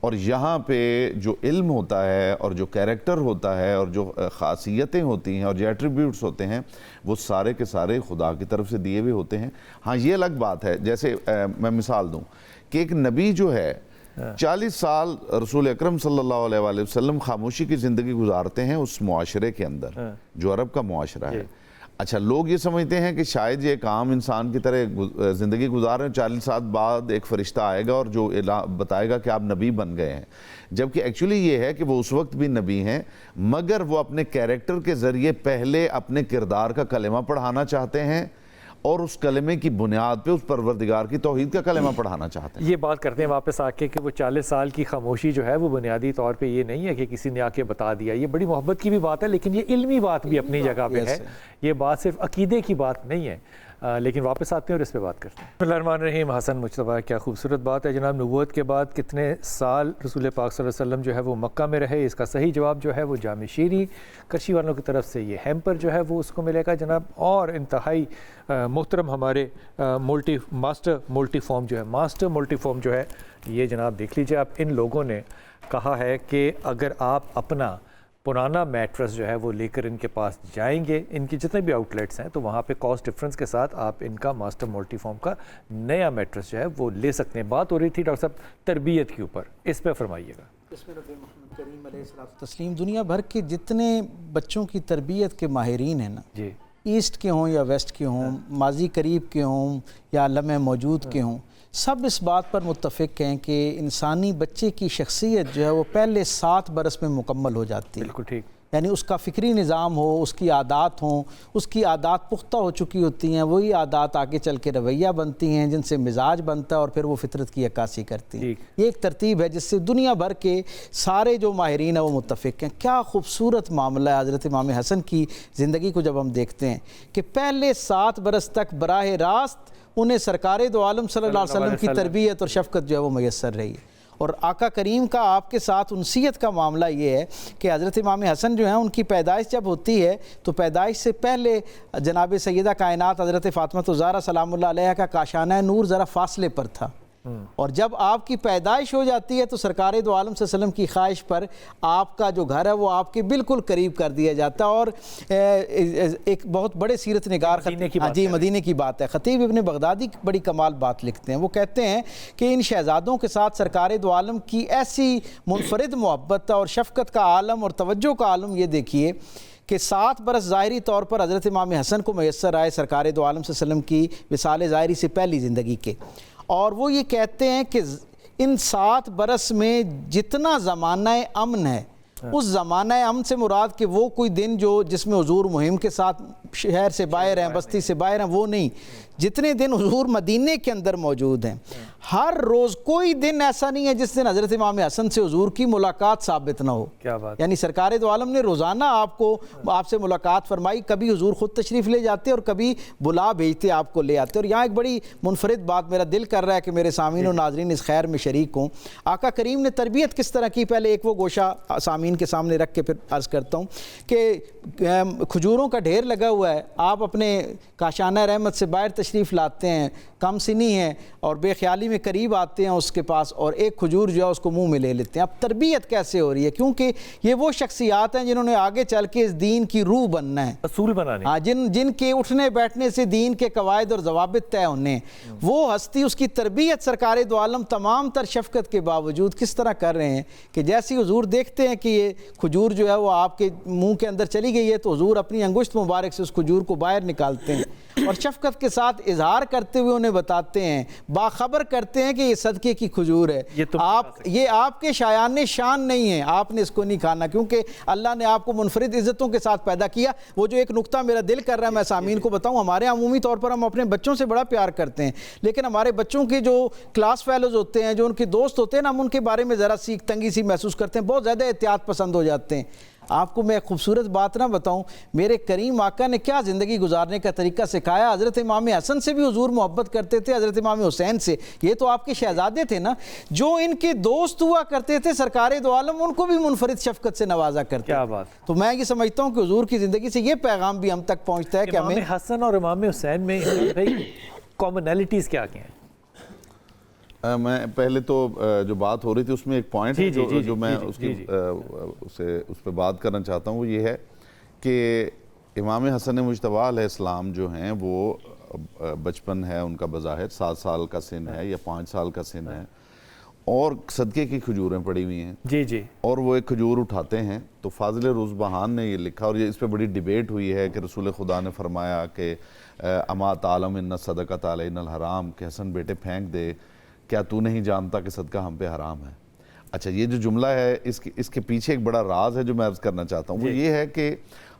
اور یہاں پہ جو علم ہوتا ہے اور جو کیریکٹر ہوتا ہے اور جو خاصیتیں ہوتی ہیں اور جو ایٹریبیوٹس ہوتے ہیں وہ سارے کے سارے خدا کی طرف سے دیے ہوئے ہوتے ہیں. ہاں یہ الگ بات ہے, جیسے میں مثال دوں کہ ایک نبی جو ہے 40 سال رسول اکرم صلی اللہ علیہ وآلہ وسلم خاموشی کی زندگی گزارتے ہیں اس معاشرے کے اندر جو عرب کا معاشرہ ہے. اچھا, لوگ یہ سمجھتے ہیں کہ شاید یہ ایک عام انسان کی طرح زندگی گزار رہے ہیں, 40 سال بعد ایک فرشتہ آئے گا اور جو بتائے گا کہ آپ نبی بن گئے ہیں, جبکہ ایکچولی یہ ہے کہ وہ اس وقت بھی نبی ہیں مگر وہ اپنے کیریکٹر کے ذریعے پہلے اپنے کردار کا کلمہ پڑھانا چاہتے ہیں اور اس کلمے کی بنیاد پہ اس پروردگار کی توحید کا کلمہ پڑھانا چاہتے ہیں. یہ بات کرتے ہیں واپس آ کے کہ وہ 40 سال کی خاموشی جو ہے وہ بنیادی طور پہ یہ نہیں ہے کہ کسی نے آ کے بتا دیا, یہ بڑی محبت کی بھی بات ہے لیکن یہ علمی بات بھی اپنی جگہ پہ ہے, یہ بات صرف عقیدے کی بات نہیں ہے. لیکن واپس آتے ہیں اور اس پہ بات کرتے ہیں. بسم اللہ الرحمن الرحیم. حسن مجتبیٰ, کیا خوبصورت بات ہے جناب. نبوت کے بعد کتنے سال رسول پاک صلی اللہ علیہ وسلم جو ہے وہ مکہ میں رہے؟ اس کا صحیح جواب جو ہے وہ جامع شیری کرشی والوں کی طرف سے یہ ہیمپر جو ہے وہ اس کو ملے گا جناب. اور انتہائی محترم ہمارے ماسٹر ملٹی فارم جو ہے یہ جناب دیکھ لیجئے آپ. ان لوگوں نے کہا ہے کہ اگر آپ اپنا پرانا میٹرس جو ہے وہ لے کر ان کے پاس جائیں گے, ان کی جتنے بھی آؤٹ لیٹس ہیں, تو وہاں پہ کاسٹ ڈفرنس کے ساتھ آپ ان کا ماسٹر ملٹی فارم کا نیا میٹرس جو ہے وہ لے سکتے ہیں. بات ہو رہی تھی ڈاکٹر صاحب تربیت کے اوپر, اس پہ فرمائیے گا. بسم اللہ محمد کریم علیہ الصلوۃ والتسلیم. دنیا بھر کے جتنے بچوں کی تربیت کے ماہرین ہیں نا, جی, ایسٹ کے ہوں یا ویسٹ کے ہوں, ماضی قریب کے ہوں یا لمحہ موجود کے ہوں, سب اس بات پر متفق ہیں کہ انسانی بچے کی شخصیت جو ہے وہ پہلے 7 برس میں مکمل ہو جاتی ہے. بالکل ٹھیک. یعنی اس کا فکری نظام ہو, اس کی عادات ہوں, اس کی عادات پختہ ہو چکی ہوتی ہیں, وہی عادات آگے چل کے رویہ بنتی ہیں جن سے مزاج بنتا ہے اور پھر وہ فطرت کی عکاسی کرتی ہیں. یہ ایک ترتیب ہے جس سے دنیا بھر کے سارے جو ماہرین ہیں وہ متفق ہیں. کیا خوبصورت معاملہ ہے حضرت امام حسن کی زندگی کو جب ہم دیکھتے ہیں کہ پہلے 7 برس تک براہ راست انہیں سرکار دو عالم صلی اللہ علیہ وسلم کی تربیت اور شفقت جو ہے وہ میسر رہی ہے. اور آقا کریم کا آپ کے ساتھ انسیت کا معاملہ یہ ہے کہ حضرت امام حسن جو ہیں ان کی پیدائش جب ہوتی ہے تو پیدائش سے پہلے جناب سیدہ کائنات حضرت فاطمہ الزہرا سلام اللہ علیہ کا کاشانہ نور ذرا فاصلے پر تھا, اور جب آپ کی پیدائش ہو جاتی ہے تو سرکار دو عالم صلی اللہ علیہ وسلم کی خواہش پر آپ کا جو گھر ہے وہ آپ کے بالکل قریب کر دیا جاتا ہے. اور ایک بہت بڑے سیرت نگار مدینے کی بات ہے, خطیب ابن بغدادی بڑی کمال بات لکھتے ہیں. وہ کہتے ہیں کہ ان شہزادوں کے ساتھ سرکار دو عالم کی ایسی منفرد محبت اور شفقت کا عالم اور توجہ کا عالم یہ دیکھیے کہ 7 برس ظاہری طور پر حضرت امام حسن کو میسر آئے سرکار دو عالم صلی اللہ علیہ وسلم کی وصال ظاہری سے پہلی زندگی کے. اور وہ یہ کہتے ہیں کہ ان 7 برس میں جتنا زمانہ امن ہے, اس زمانہ امن سے مراد کہ وہ کوئی دن جس میں حضور مہم کے ساتھ شہر سے باہر ہیں, بستی سے باہر ہیں, وہ نہیں. جتنے دن حضور مدینے کے اندر موجود ہیں, ہر روز کوئی دن ایسا نہیں ہے جس دن حضرت امام حسن سے حضور کی ملاقات ثابت نہ ہو. کیا بات. یعنی سرکار دو عالم نے روزانہ آپ سے ملاقات فرمائی, کبھی حضور خود تشریف لے جاتے اور کبھی بلا بھیجتے آپ کو لے آتے. اور یہاں ایک بڑی منفرد بات میرا دل کر رہا ہے کہ میرے سامعین و ناظرین اس خیر میں شریک ہوں. آقا کریم نے تربیت کس طرح کی, پہلے ایک وہ گوشہ سامعین کے سامنے رکھ کے پھر عرض کرتا ہوں کہ کھجوروں کا ڈھیر لگا ہوا ہے, آپ اپنے کاشانہ رحمت سے باہر تشریف لاتے ہیں, کم سنی ہیں اور بے خیالی میں قریب آتے ہیں اس کے پاس اور ایک کھجور جو ہے اس کو منہ میں لے لیتے ہیں. اب تربیت کیسے ہو رہی ہے, کیونکہ یہ وہ شخصیات ہیں جنہوں نے آگے چل کے اس دین کی روح بننا ہے, اصول بنانے, ہاں, جن کے اٹھنے بیٹھنے سے دین کے قواعد اور ضوابط طے ہونے ہیں. وہ ہستی اس کی تربیت سرکار دو عالم تمام تر شفقت کے باوجود کس طرح کر رہے ہیں کہ جیسی حضور دیکھتے ہیں کہ یہ کھجور جو ہے وہ آپ کے منہ کے اندر چلی گئی ہے تو حضور اپنی انگشت مبارک سے اس کھجور کو باہر نکالتے ہیں اور شفقت کے ساتھ اظہار کرتے ہوئے انہیں بتاتے ہیں, باخبر کرتے ہیں کہ یہ صدقے کی کھجور ہے, یہ آپ کے شایان شان نہیں ہے, آپ نے اس کو نہیں کھانا کیونکہ اللہ نے آپ کو منفرد عزتوں کے ساتھ پیدا کیا. وہ جو ایک نقطہ میرا دل کر رہا ہے میں سامعین کو بتاؤں, ہمارے عمومی طور پر ہم اپنے بچوں سے بڑا پیار کرتے ہیں, لیکن ہمارے بچوں کے جو کلاس فیلوز ہوتے ہیں, جو ان کے دوست ہوتے ہیں نا, ہم ان کے بارے میں ذرا سی تنگی سی محسوس کرتے ہیں, بہت زیادہ احتیاط پسند ہو جاتے ہیں. آپ کو میں ایک خوبصورت بات نہ بتاؤں, میرے کریم آقا نے کیا زندگی گزارنے کا طریقہ سکھایا. حضرت امام حسن سے بھی حضور محبت کرتے تھے, حضرت امام حسین سے, یہ تو آپ کے شہزادے تھے نا, جو ان کے دوست ہوا کرتے تھے سرکار دو عالم ان کو بھی منفرد شفقت سے نوازا کرتے. کیا بات. تو میں یہ سمجھتا ہوں کہ حضور کی زندگی سے یہ پیغام بھی ہم تک پہنچتا ہے کہ ہمیں امام حسن اور امام حسین میں کامنالٹیز کیا ہیں؟ میں پہلے تو جو بات ہو رہی تھی اس میں ایک پوائنٹ ہے جو میں اس پہ بات کرنا چاہتا ہوں، وہ یہ ہے کہ امام حسن مجتبیٰ علیہ السلام جو ہیں وہ بچپن ہے ان کا بظاہر 7 سال کا سن ہے یا 5 سال کا سن ہے، اور صدقے کی کھجوریں پڑی ہوئی ہیں جی اور وہ ایک کھجور اٹھاتے ہیں تو فاضل روزبہان نے یہ لکھا، اور یہ اس پہ بڑی ڈیبیٹ ہوئی ہے کہ رسول خدا نے فرمایا کہ اما تعلم ان صدقۃ علینا الحرام، کہ حسن بیٹے پھینک دے، کیا تو نہیں جانتا کہ صدقہ ہم پہ حرام ہے؟ اچھا، یہ جو جملہ ہے اس کے پیچھے ایک بڑا راز ہے جو میں عرض کرنا چاہتا ہوں، وہ یہ ہے کہ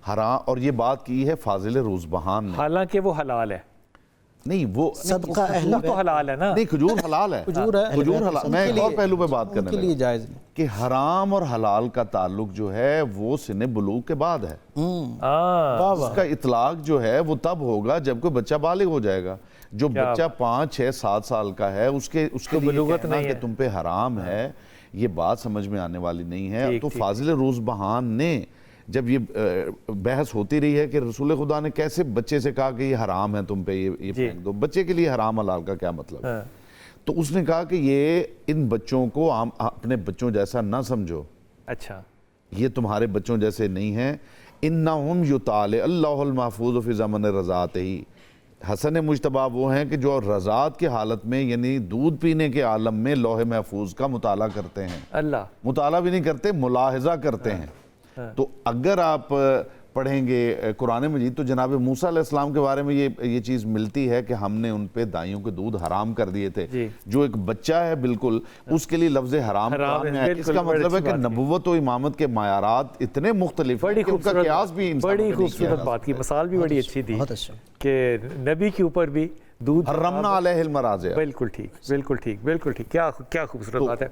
حرام، اور یہ بات کی ہے فاضل روزبہان نے، حالانکہ وہ حلال ہے، نہیں وہ صدقہ اہل تو حلال ہے نا، نہیں کھجور حلال ہے، کھجور حلال، میں ایک اور پہلو پہ بات کرنے کے لیے جائز نہیں کہ حرام اور حلال کا تعلق جو ہے وہ سن بلوغ کے بعد ہے، اس کا اطلاق جو ہے وہ تب ہوگا جب کوئی بچہ بالغ ہو جائے گا۔ جو بچہ 5 6 7 سال کا ہے اس کے لیے کہنا کہ تم پہ حرام ہے، یہ بات سمجھ میں آنے والی نہیں ہے۔ تو فاضل روزبہان نے جب یہ بحث ہوتی رہی ہے کہ رسول خدا نے کیسے بچے سے کہا کہ یہ حرام ہے تم پہ، یہ پھینک دو، بچے کے لیے حرام حلال کا کیا مطلب ہے؟ تو اس نے کہا کہ یہ ان بچوں کو اپنے بچوں جیسا نہ سمجھو، اچھا یہ تمہارے بچوں جیسے نہیں ہیں، انہم یطالع اللہ المحفوظ فی زمن رضاعتہ، حسن مجتبیٰ وہ ہیں کہ جو رضاعت کے حالت میں یعنی دودھ پینے کے عالم میں لوح محفوظ کا مطالعہ کرتے ہیں، اللہ مطالعہ بھی نہیں کرتے، ملاحظہ کرتے ہیں۔ تو اگر آپ پڑھیں گے قرآن مجید تو جناب موسیٰ علیہ السلام کے بارے میں یہ چیز ملتی ہے کہ ہم نے ان پہ دائیوں کے دودھ حرام کر دیے تھے، جو ایک بچہ ہے بالکل اس کے لیے لفظ حرام ہے۔ اس کا مطلب ہے کہ نبوت و امامت کے معیارات اتنے مختلف ہیں کہ ان کا قیاس بھی بڑی خوبصورت بات کی مثال بھی بڑی اچھی تھی کہ نبی کے اوپر بھی دودھ حرمنا علیہ المراضع، بالکل ٹھیک، کیا خوبصورت بات ہے۔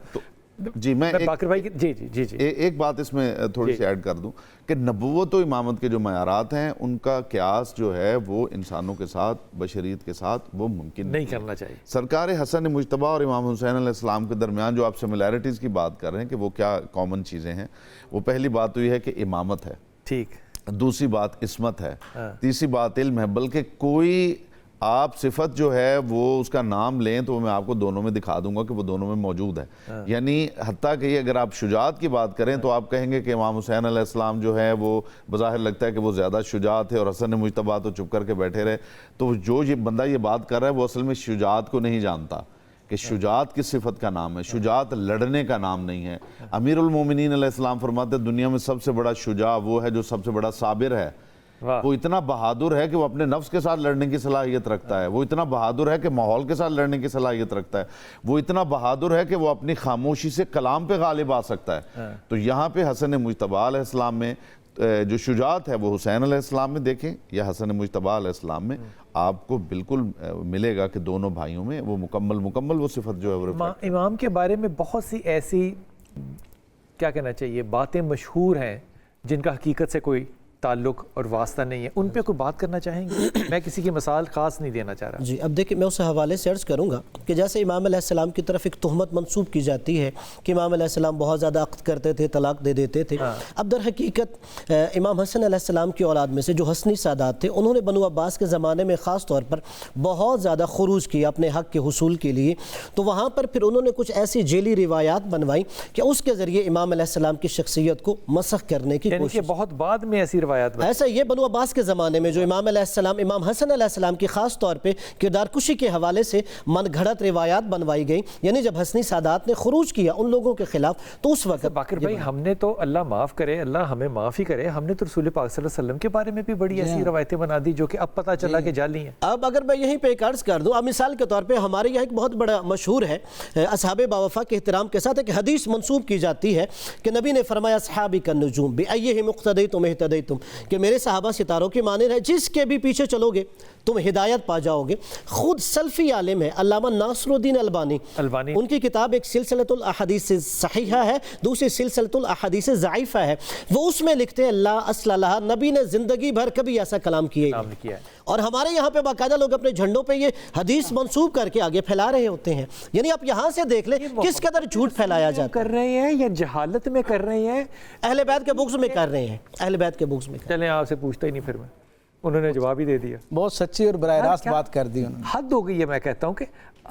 جی میں باقر بھائی جی ایک بات اس میں تھوڑی سی ایڈ کر دوں کہ نبوت و امامت کے جو معیارات ہیں ان کا قیاس جو ہے وہ انسانوں کے ساتھ، بشریت کے ساتھ وہ ممکن نہیں کرنا چاہیے۔ سرکار حسن مجتبیٰ اور امام حسین علیہ السلام کے درمیان جو آپ سملیرٹیز کی بات کر رہے ہیں کہ وہ کیا کامن چیزیں ہیں، وہ پہلی بات تو یہ ہے کہ امامت ہے، ٹھیک، دوسری بات عصمت ہے، تیسری بات علم ہے، بلکہ کوئی آپ صفت جو ہے وہ اس کا نام لیں تو میں آپ کو دونوں میں دکھا دوں گا کہ وہ دونوں میں موجود ہے۔ یعنی حتیٰ کہ اگر آپ شجاعت کی بات کریں تو آپ کہیں گے کہ امام حسین علیہ السلام جو ہے وہ بظاہر لگتا ہے کہ وہ زیادہ شجاع تھے اور حسن مجتبیٰ تو چپ کر کے بیٹھے رہے، تو جو یہ بندہ یہ بات کر رہا ہے وہ اصل میں شجاعت کو نہیں جانتا کہ شجاعت کس صفت کا نام ہے، شجاعت لڑنے کا نام نہیں ہے۔ امیر المومنین علیہ السلام فرماتے ہیں دنیا میں سب سے بڑا شجاع وہ ہے جو سب سے بڑا صابر ہے، وہ اتنا بہادر ہے کہ وہ اپنے نفس کے ساتھ لڑنے کی صلاحیت رکھتا ہے، وہ اتنا بہادر ہے کہ ماحول کے ساتھ لڑنے کی صلاحیت رکھتا ہے، وہ اتنا بہادر ہے کہ وہ اپنی خاموشی سے کلام پہ غالب آ سکتا ہے۔ تو یہاں پہ حسن مجتبیٰ علیہ السلام میں جو شجاعت ہے وہ حسین علیہ السلام میں دیکھیں یا حسن مجتبیٰ علیہ السلام میں، آپ کو بالکل ملے گا کہ دونوں بھائیوں میں وہ مکمل وہ صفت جو ہے وہ امام کے بارے میں بہت سی ایسی کیا کہنا چاہیے باتیں مشہور ہیں جن کا حقیقت سے کوئی تعلق اور واسطہ نہیں ہے، ان پہ کوئی بات کرنا چاہیں گے؟ میں کسی کی مثال خاص نہیں دینا چاہ رہا۔ جی اب دیکھیں میں اس حوالے سے عرض کروں گا کہ جیسے امام علیہ السلام کی طرف ایک تہمت منسوب کی جاتی ہے کہ امام علیہ السلام بہت زیادہ عقد کرتے تھے، طلاق دے دیتے تھے، اب در حقیقت امام حسن علیہ السلام کی اولاد میں سے جو حسنی سادات تھے انہوں نے بنو عباس کے زمانے میں خاص طور پر بہت زیادہ خروج کیا اپنے حق کے حصول کے لیے، تو وہاں پر پھر انہوں نے کچھ ایسی جیلی روایات بنوائی کہ اس کے ذریعے امام علیہ السلام کی شخصیت کو مسخ کرنے کی کوشش، بہت بعد میں ایسی روایات ایسا یہ بنو عباس کے زمانے میں جو امام علیہ السلام امام حسن علیہ السلام کی خاص طور پہ کردار کشی کے حوالے سے من گھڑت روایات بنوائی گئی، یعنی جب حسنی سادات نے خروج کیا ان لوگوں کے خلاف تو اس وقت باقر بھائی ہم نے تو اللہ معاف کرے، اللہ ہمیں معاف ہی کرے، ہم نے تو رسول پاک صلی اللہ علیہ وسلم کے بارے میں بھی بڑی ایسی روایتیں بنا دی جو کہ اب پتہ چلا کہ جعلی ہیں۔ اب اگر میں یہیں پہ ایک عرض کر دوں، اب مثال کے طور پہ ہمارے یہاں ایک بہت بڑا مشہور ہے اصحاب باوفا کے احترام کے ساتھ ایک حدیث منسوب کی جاتی ہے کہ نبی نے فرمایا اصحابی کالنجوم بأیہم اقتدیتم اہتدیتم، کہ میرے صحابہ ستاروں کے مانند ہے، جس کے بھی پیچھے چلو گے تم ہدایت پا جاؤ گے۔ خود سلفی عالم ہے علامہ ناصر الدین البانی، ان کی کتاب ایک سلسلۃ الاحادیث صحیحہ ہے، دوسری سلسلۃ الاحادیث ضعیفہ ہے، وہ اس میں لکھتے ہیں لا اصل لہا، نبی نے زندگی بھر کبھی ایسا کلام کیا ہے، اور ہمارے یہاں پہ باقاعدہ لوگ اپنے جھنڈوں پہ یہ حدیث منسوب کر کے آگے پھیلا رہے ہوتے ہیں۔ یعنی آپ یہاں سے دیکھ لیں کس قدر جھوٹ پھیلایا جاتا ہے، کر رہے ہیں یا جہالت میں کر رہے ہیں، اہل بیت کے بغض میں کر رہے ہیں، اہل بیت کے بغض میں۔ چلیں آپ سے پوچھتا ہی نہیں پھر میں انہوں نے جواب ہی دے دیا. بہت سچی اور براہ راست بات کر دی انہوں نے. حد ہو گئی ہے. میں کہتا ہوں کہ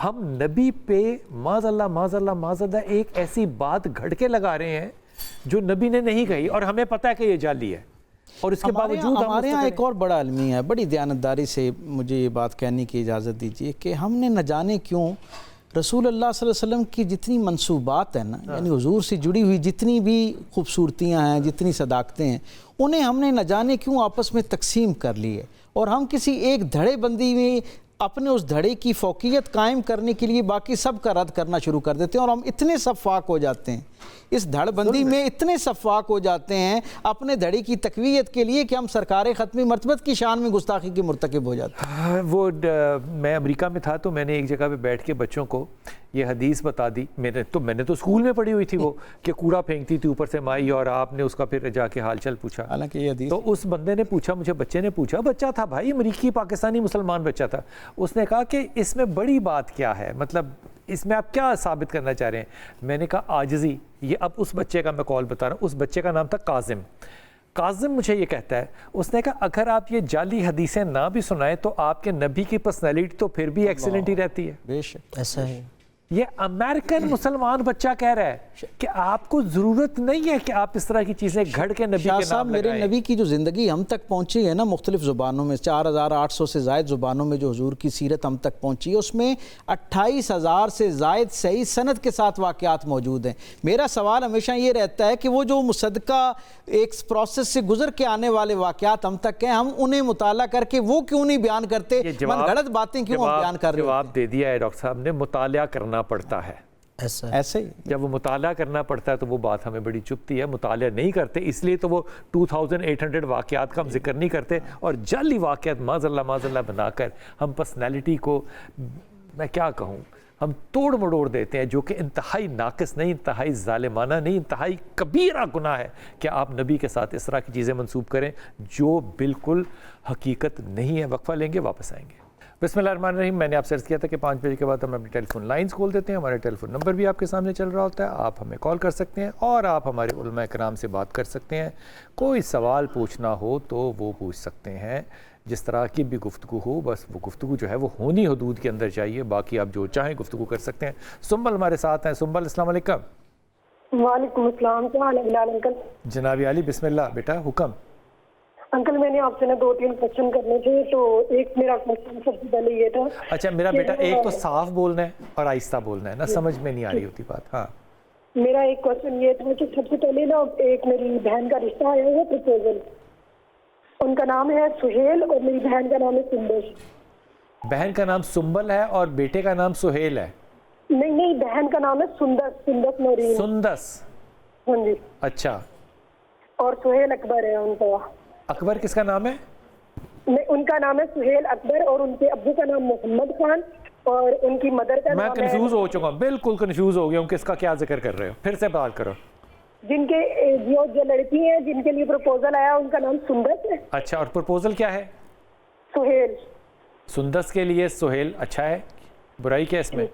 ہم نبی پہ معاذ اللہ ایک ایسی بات گھڑ کے لگا رہے ہیں جو نبی نے نہیں کہی, اور ہمیں پتہ ہے کہ یہ جعلی ہے, اور اس کے باوجود ہمارے یہاں ایک اور بڑا المیہ ہے. بڑی دیانتداری سے مجھے یہ بات کہنے کی اجازت دیجیے کہ ہم نے نہ جانے کیوں رسول اللہ صلی اللہ علیہ وسلم کی جتنی منصوبات ہیں نا, یعنی حضور سے جڑی ہوئی جتنی بھی خوبصورتیاں ہیں, جتنی صداقتیں ہیں, انہیں ہم نے نہ جانے کیوں آپس میں تقسیم کر لی ہے, اور ہم کسی ایک دھڑے بندی میں اپنے اس دھڑے کی فوقیت قائم کرنے کے لیے باقی سب کا رد کرنا شروع کر دیتے ہیں, اور ہم اتنے شفاق ہو جاتے ہیں, اس دھڑ بندی میں اتنے شفاق ہو جاتے ہیں اپنے دھڑے کی تقویت کے لیے کہ ہم سرکار ختمی مرتبت کی شان میں گستاخی کے مرتکب ہو جاتے ہیں. وہ میں امریکہ میں تھا تو میں نے ایک جگہ پہ بیٹھ کے بچوں کو یہ حدیث بتا دی. میں نے تو اسکول میں پڑھی ہوئی تھی وہ, کہ کوڑا پھینکتی تھی اوپر سے مائی, اور آپ نے اس کا پھر جا کے حال چل پوچھا. حالانکہ یہ حدیث تو اس بندے نے پوچھا مجھے, بچے نے پوچھا, بچہ تھا بھائی, امریکی پاکستانی مسلمان بچہ تھا, اس نے کہا کہ اس میں بڑی بات کیا ہے, مطلب اس میں آپ کیا ثابت کرنا چاہ رہے ہیں. میں نے کہا عاجزی. یہ اب اس بچے کا میں کال بتا رہا ہوں, اس بچے کا نام تھا کاظم. کاظم مجھے یہ کہتا ہے, اس نے کہا اگر آپ یہ جعلی حدیثیں نہ بھی سنائیں تو آپ کے نبی کی پرسنالٹی تو پھر بھی ایکسیلنٹ ہی رہتی ہے. بے شک ایسا ہے. یہ امریکن مسلمان بچہ کہہ رہا ہے کہ آپ کو ضرورت نہیں ہے کہ آپ اس طرح کی چیزیں گھڑ کے نبی شاہ کے صاحب نام میرے لگائیں. نبی کی جو زندگی ہم تک پہنچی ہے نا مختلف زبانوں میں, 4800 سے زائد زبانوں میں جو حضور کی سیرت ہم تک پہنچی ہے, اس میں 28,000 سے زائد صحیح سند کے ساتھ واقعات موجود ہیں. میرا سوال ہمیشہ یہ رہتا ہے کہ وہ جو مصدقہ ایک پروسیس سے گزر کے آنے والے واقعات ہم تک ہیں, ہم انہیں مطالعہ کر کے وہ کیوں نہیں بیان کرتے, من گھڑت باتیں کیوں ہم بیان کر رہے ہیں. جواب دے دیا ہے ڈاکٹر صاحب نے, مطالعہ کرنا پڑتا ہے. ایسے ہی جب وہ مطالعہ کرنا پڑتا ہے تو وہ بات ہمیں بڑی چبھتی ہے. مطالعہ نہیں کرتے, اس لیے تو وہ 2800 واقعات کا ہم ذکر نہیں کرتے, اور جعلی واقعات معاذ اللہ بنا کر ہم پرسنالٹی کو, میں کیا کہوں, ہم توڑ مڑوڑ دیتے ہیں, جو کہ انتہائی ناقص نہیں, انتہائی ظالمانہ نہیں, انتہائی کبیرہ گناہ ہے کہ آپ نبی کے ساتھ اس طرح کی چیزیں منسوب کریں جو بالکل حقیقت نہیں ہے. وقفہ لیں گے, واپس آئیں گے. بسم اللہ الرحمن الرحیم. میں نے آپ سے عرض کیا تھا کہ 5 بجے کے بعد ہم اپنی ٹیلی فون لائنز کھول دیتے ہیں. ہمارے ٹیلی فون نمبر بھی آپ کے سامنے چل رہا ہوتا ہے, آپ ہمیں کال کر سکتے ہیں اور آپ ہمارے علماء کرام سے بات کر سکتے ہیں. کوئی سوال پوچھنا ہو تو وہ پوچھ سکتے ہیں, جس طرح کی بھی گفتگو ہو, بس وہ گفتگو جو ہے وہ ہونی حدود کے اندر چاہیے, باقی آپ جو چاہیں گفتگو کر سکتے ہیں. سنبل ہمارے ساتھ ہیں. سنبل السلام علیکم. وعلیکم السلام. کیا حال ہے بلال انکل؟ جناب علی بسم اللہ بیٹا, حکم. انکل میں نے آپ سے نا 2-3 کوشچن کرنے تھے, تو ایک میرا کوشچن سب سے پہلے یہ تھا. اچھا میرا بیٹا, ایک تو صاف بولنا ہے اور آہستہ بولنا ہے نا, سمجھ میں نہیں آ رہی ہوتی بات. ہاں میرا ایک کوشچن یہ تھا کہ سب سے پہلے نا ایک میری بہن کا رشتہ آیا ہے پرپوزل, ان کا نام ہے سہیل اور میری بہن کا نام ہے سندس. بہن کا نام سنبل ہے اور بیٹے کا نام سہیل ہے؟ نہیں, بہن کا نام ہے سندس نورین. سندس, ہاں جی. اچھا. اور سہیل اکبر ہے ان کا. اکبر کس کا نام ہے؟ ان کا نام ہے سہیل اکبر, اور ان کے ابو کا نام محمد خان, اور ان کی مدر کا نام ہے. میں کنفیوز ہو چکا ہوں, بالکل کنفیوز ہو گیا ہوں, کس کا کیا ذکر کر رہے ہو, پھر سے بات کرو. جن کے جو لڑکی ہیں جن کے لیے پروپوزل آیا ان کا نام سندس ہے. اچھا, اور پروپوزل کیا ہے؟ سہیل. سندس کے لیے سہیل, اچھا ہے, برائی کیا اس میں؟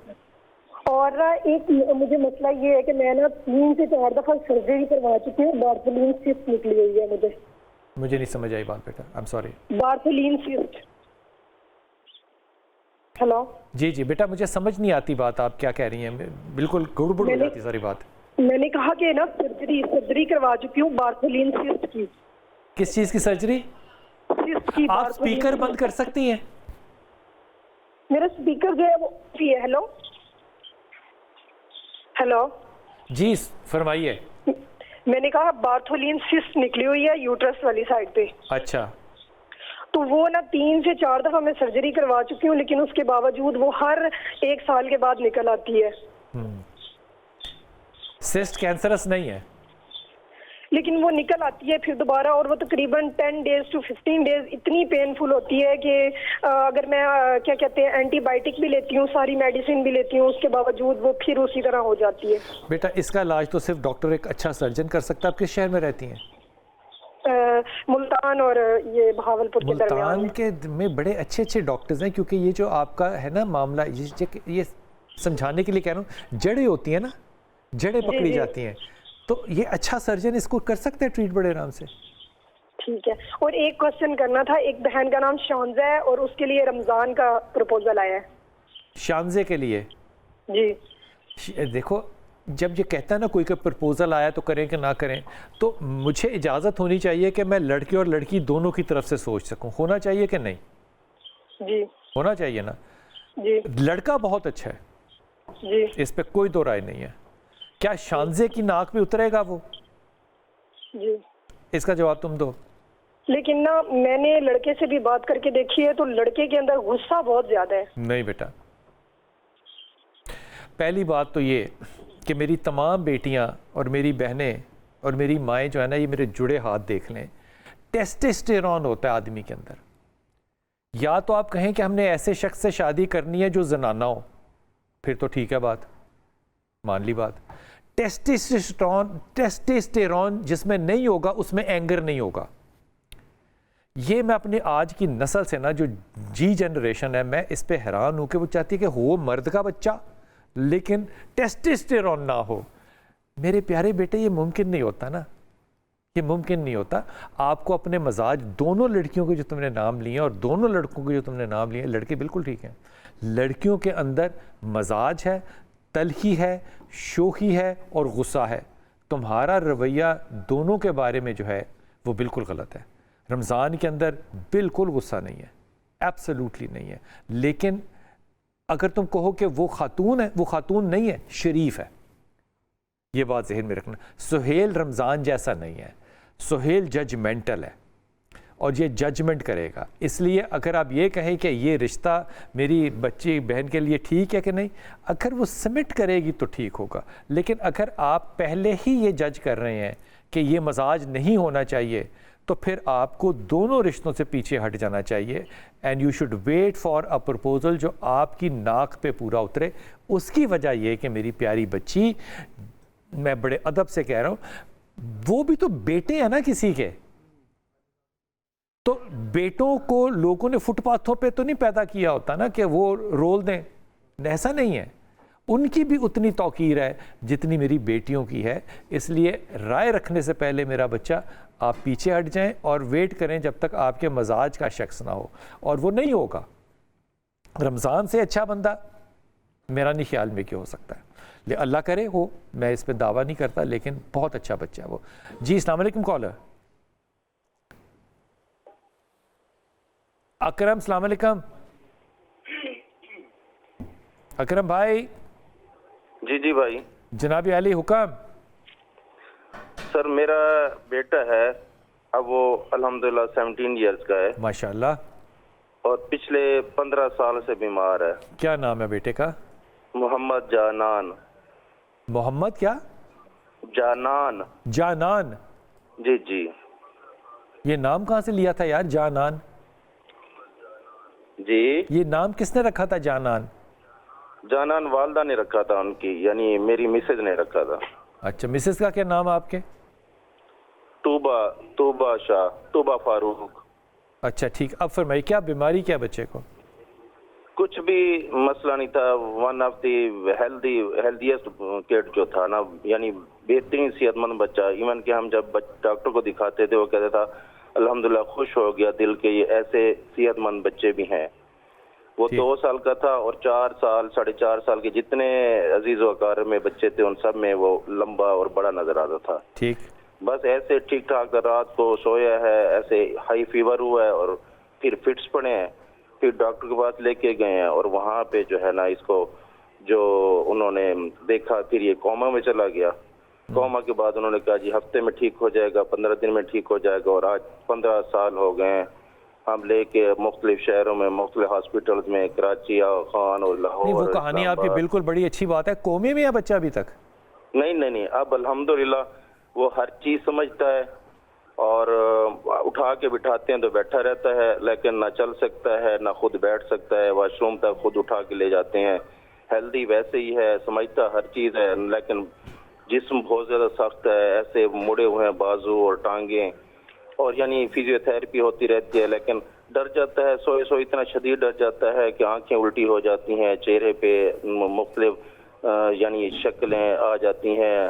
اور ایک مجھے مسئلہ یہ ہے کہ میں نا 3 سے 4 دفعہ سرجری کروا چکی ہوں, بارتھولین سسٹ نکلی ہوئی ہے. مجھے نہیں سمجھ آئی بات بیٹا, I am sorry. Bartholin cyst. Hello جی بیٹا, مجھے سمجھ نہیں آتی بات آپ کیا کہہ رہی ہیں, بالکل گڑبڑ ہو جاتی ساری بات. میں نے کہا کہ نا سرجری کروا چکی ہوں بارتھولین سسٹ کی. کس چیز کی سرجری؟ سسٹ کی. آپ سپیکر بند کر سکتی ہیں؟ میرا سپیکر جو ہے وہ ہے. ہیلو جی فرمائیے. میں نے کہا بارتھولین سسٹ نکلی ہوئی ہے یوٹرس والی سائڈ پہ. اچھا. تو وہ نا 3 سے 4 دفعہ میں سرجری کروا چکی ہوں, لیکن اس کے باوجود وہ ہر 1 سال کے بعد نکل آتی ہے. سسٹ کینسرس نہیں ہے لیکن وہ نکل آتی ہے پھر دوبارہ, اور وہ تقریباً 10 days to 15 days اتنی پینفل ہوتی ہے کہ اگر میں کیا کہتے ہیں اینٹی بائیوٹک بھی لیتی ہوں, ساری میڈیسن بھی لیتی ہوں, اس کے باوجود وہ پھر اسی طرح ہو جاتی ہے. بیٹا اس کا علاج تو صرف ڈاکٹر ایک اچھا سرجن کر سکتا ہے. آپ کس شہر میں رہتی ہیں؟ ملتان اور یہ بہاولپور کے درمیان. ملتان کے میں بڑے اچھے ڈاکٹرز ہیں, کیونکہ یہ جو آپ کا ہے نا معاملہ, یہ سمجھانے کے لیے کہہ رہا ہوں, جڑیں ہوتی ہیں نا, جڑیں پکڑی جاتی ہیں, تو یہ اچھا سرجن اس کو کر سکتے ہیں ٹریٹ بڑے آرام سے. ٹھیک ہے. اور ایک کوشچن کرنا تھا, ایک بہن کا نام شانزہ ہے اور اس کے لیے رمضان کا پروپوزل آیا ہے. شانزے کے لیے؟ جی دیکھو جب یہ کہتا ہے نا کوئی کا پرپوزل آیا تو کریں کہ نہ کریں, تو مجھے اجازت ہونی چاہیے کہ میں لڑکے اور لڑکی دونوں کی طرف سے سوچ سکوں. ہونا چاہیے کہ نہیں؟ جی ہونا چاہیے نا. جی لڑکا بہت اچھا ہے, جی اس پہ کوئی دو رائے نہیں ہے. کیا شانزے کی ناک پہ اترے گا وہ؟ جی. اس کا جواب تم دو. لیکن نا میں نے لڑکے سے بھی بات کر کے دیکھی ہے تو لڑکے کے اندر غصہ بہت زیادہ ہے. نہیں بیٹا, پہلی بات تو یہ کہ میری تمام بیٹیاں اور میری بہنیں اور میری مائیں جو ہے نا, یہ میرے جڑے ہاتھ دیکھ لیں. ٹیسٹسٹیرون ہوتا ہے آدمی کے اندر. یا تو آپ کہیں کہ ہم نے ایسے شخص سے شادی کرنی ہے جو زنانہ ہو, پھر تو ٹھیک ہے بات, مان لی بات. ٹیسٹسٹیرون جس میں نہیں ہوگا اس میں اینگر نہیں ہوگا. یہ میں اپنے آج کی نسل سے نا, جو جی جنریشن ہے, میں اس پہ حیران ہوں کہ وہ چاہتی ہے کہ ہو مرد کا بچہ لیکن ٹیسٹسٹیرون نہ ہو. میرے پیارے بیٹے یہ ممکن نہیں ہوتا نا, یہ ممکن نہیں ہوتا. آپ کو اپنے مزاج, دونوں لڑکیوں کے جو تم نے نام لیے اور دونوں لڑکوں کے جو تم نے نام لیے, لڑکے بالکل ٹھیک ہیں. لڑکیوں کے اندر مزاج ہے, تلخی ہے, شوخی ہے اور غصہ ہے. تمہارا رویہ دونوں کے بارے میں جو ہے وہ بالکل غلط ہے. رمضان کے اندر بالکل غصہ نہیں ہے, ایبسلیوٹلی نہیں ہے. لیکن اگر تم کہو کہ وہ خاتون ہے, وہ خاتون نہیں ہے, شریف ہے. یہ بات ذہن میں رکھنا. سہیل رمضان جیسا نہیں ہے. سہیل ججمنٹل ہے اور یہ ججمنٹ کرے گا. اس لیے اگر آپ یہ کہیں کہ یہ رشتہ میری بچی بہن کے لیے ٹھیک ہے کہ نہیں, اگر وہ سمٹ کرے گی تو ٹھیک ہوگا. لیکن اگر آپ پہلے ہی یہ جج کر رہے ہیں کہ یہ مزاج نہیں ہونا چاہیے, تو پھر آپ کو دونوں رشتوں سے پیچھے ہٹ جانا چاہیے. And you should wait for a proposal جو آپ کی ناک پہ پورا اترے. اس کی وجہ یہ کہ میری پیاری بچی, میں بڑے ادب سے کہہ رہا ہوں, وہ بھی تو بیٹے ہیں نا کسی کے. تو بیٹوں کو لوگوں نے فٹ پاتھوں پہ تو نہیں پیدا کیا ہوتا نا کہ وہ رول دیں, ایسا نہیں ہے. ان کی بھی اتنی توقیر ہے جتنی میری بیٹیوں کی ہے. اس لیے رائے رکھنے سے پہلے میرا بچہ آپ پیچھے ہٹ جائیں اور ویٹ کریں جب تک آپ کے مزاج کا شخص نہ ہو, اور وہ نہیں ہوگا. رمضان سے اچھا بندہ میرا نہیں خیال میں کہ ہو سکتا ہے. اللہ کرے ہو, میں اس پہ دعویٰ نہیں کرتا, لیکن بہت اچھا بچہ ہے وہ. جی السلام علیکم کالر. اکرم السلام علیکم. اکرم بھائی. جی جی بھائی. جناب علی حکم. سر میرا بیٹا ہے, اب وہ الحمدللہ 17 ایئرس کا ہے ماشاءاللہ, اور پچھلے 15 سال سے بیمار ہے. کیا نام ہے بیٹے کا؟ محمد جانان. محمد کیا؟ جانان. جانان. جی جی. یہ نام کہاں سے لیا تھا یار, جانان؟ جی یہ نام کس نے رکھا تھا جانان؟ جانان والدہ نے رکھا تھا ان کی, یعنی میری مسز نے رکھا تھا. اچھا, مسز کا کیا نام آپ کے؟ توبہ شاہ, توبہ فاروق. اچھا ٹھیک. اب فرمائیے کیا بیماری کیا بچے کو؟ کچھ بھی مسئلہ نہیں تھا. ون آف دی ہیلدیسٹ کڈ جو تھا نا, یعنی بہترین صحت مند بچہ. ایون کہ ہم جب ڈاکٹر کو دکھاتے تھے وہ کہتا تھا الحمدللہ خوش ہو گیا دل کے, یہ ایسے صحت مند بچے بھی ہیں. وہ 2 سال کا تھا اور 4 سال 4.5 سال کے جتنے عزیز و اقارب میں بچے تھے ان سب میں وہ لمبا اور بڑا نظر آتا تھا. ٹھیک. بس ایسے ٹھیک ٹھاک رات کو سویا ہے, ایسے ہائی فیور ہوا ہے اور پھر فٹس پڑے ہیں. پھر ڈاکٹر کے پاس لے کے گئے ہیں اور وہاں پہ جو ہے نا اس کو جو انہوں نے دیکھا, پھر یہ کوما میں چلا گیا. کوما کے بعد انہوں نے کہا جی ہفتے میں ٹھیک ہو جائے گا, 15 دن میں ٹھیک ہو جائے گا. اور آج 15 سال ہو گئے ہیں, ہم لے کے مختلف شہروں میں, مختلف ہاسپٹلز میں, کراچی, خان اور لاہور. نہیں, وہ کہانی آپ کی بالکل بڑی اچھی بات ہے. کومے میں ہے بچہ ابھی تک؟ نہیں, اب الحمدللہ وہ ہر چیز سمجھتا ہے اور اٹھا کے بٹھاتے ہیں تو بیٹھا رہتا ہے, لیکن نہ چل سکتا ہے نہ خود بیٹھ سکتا ہے. واش روم تک خود اٹھا کے لے جاتے ہیں. ہیلدی ویسے ہی ہے, سمجھتا ہر چیز ہے, لیکن جسم بہت زیادہ سخت ہے, ایسے مڑے ہوئے ہیں بازو اور ٹانگیں, اور یعنی فزیو تھراپی ہوتی رہتی ہے. لیکن ڈر جاتا ہے, سوئے اتنا شدید ڈر جاتا ہے کہ آنکھیں الٹی ہو جاتی ہیں, چہرے پہ مختلف یعنی شکلیں آ جاتی ہیں,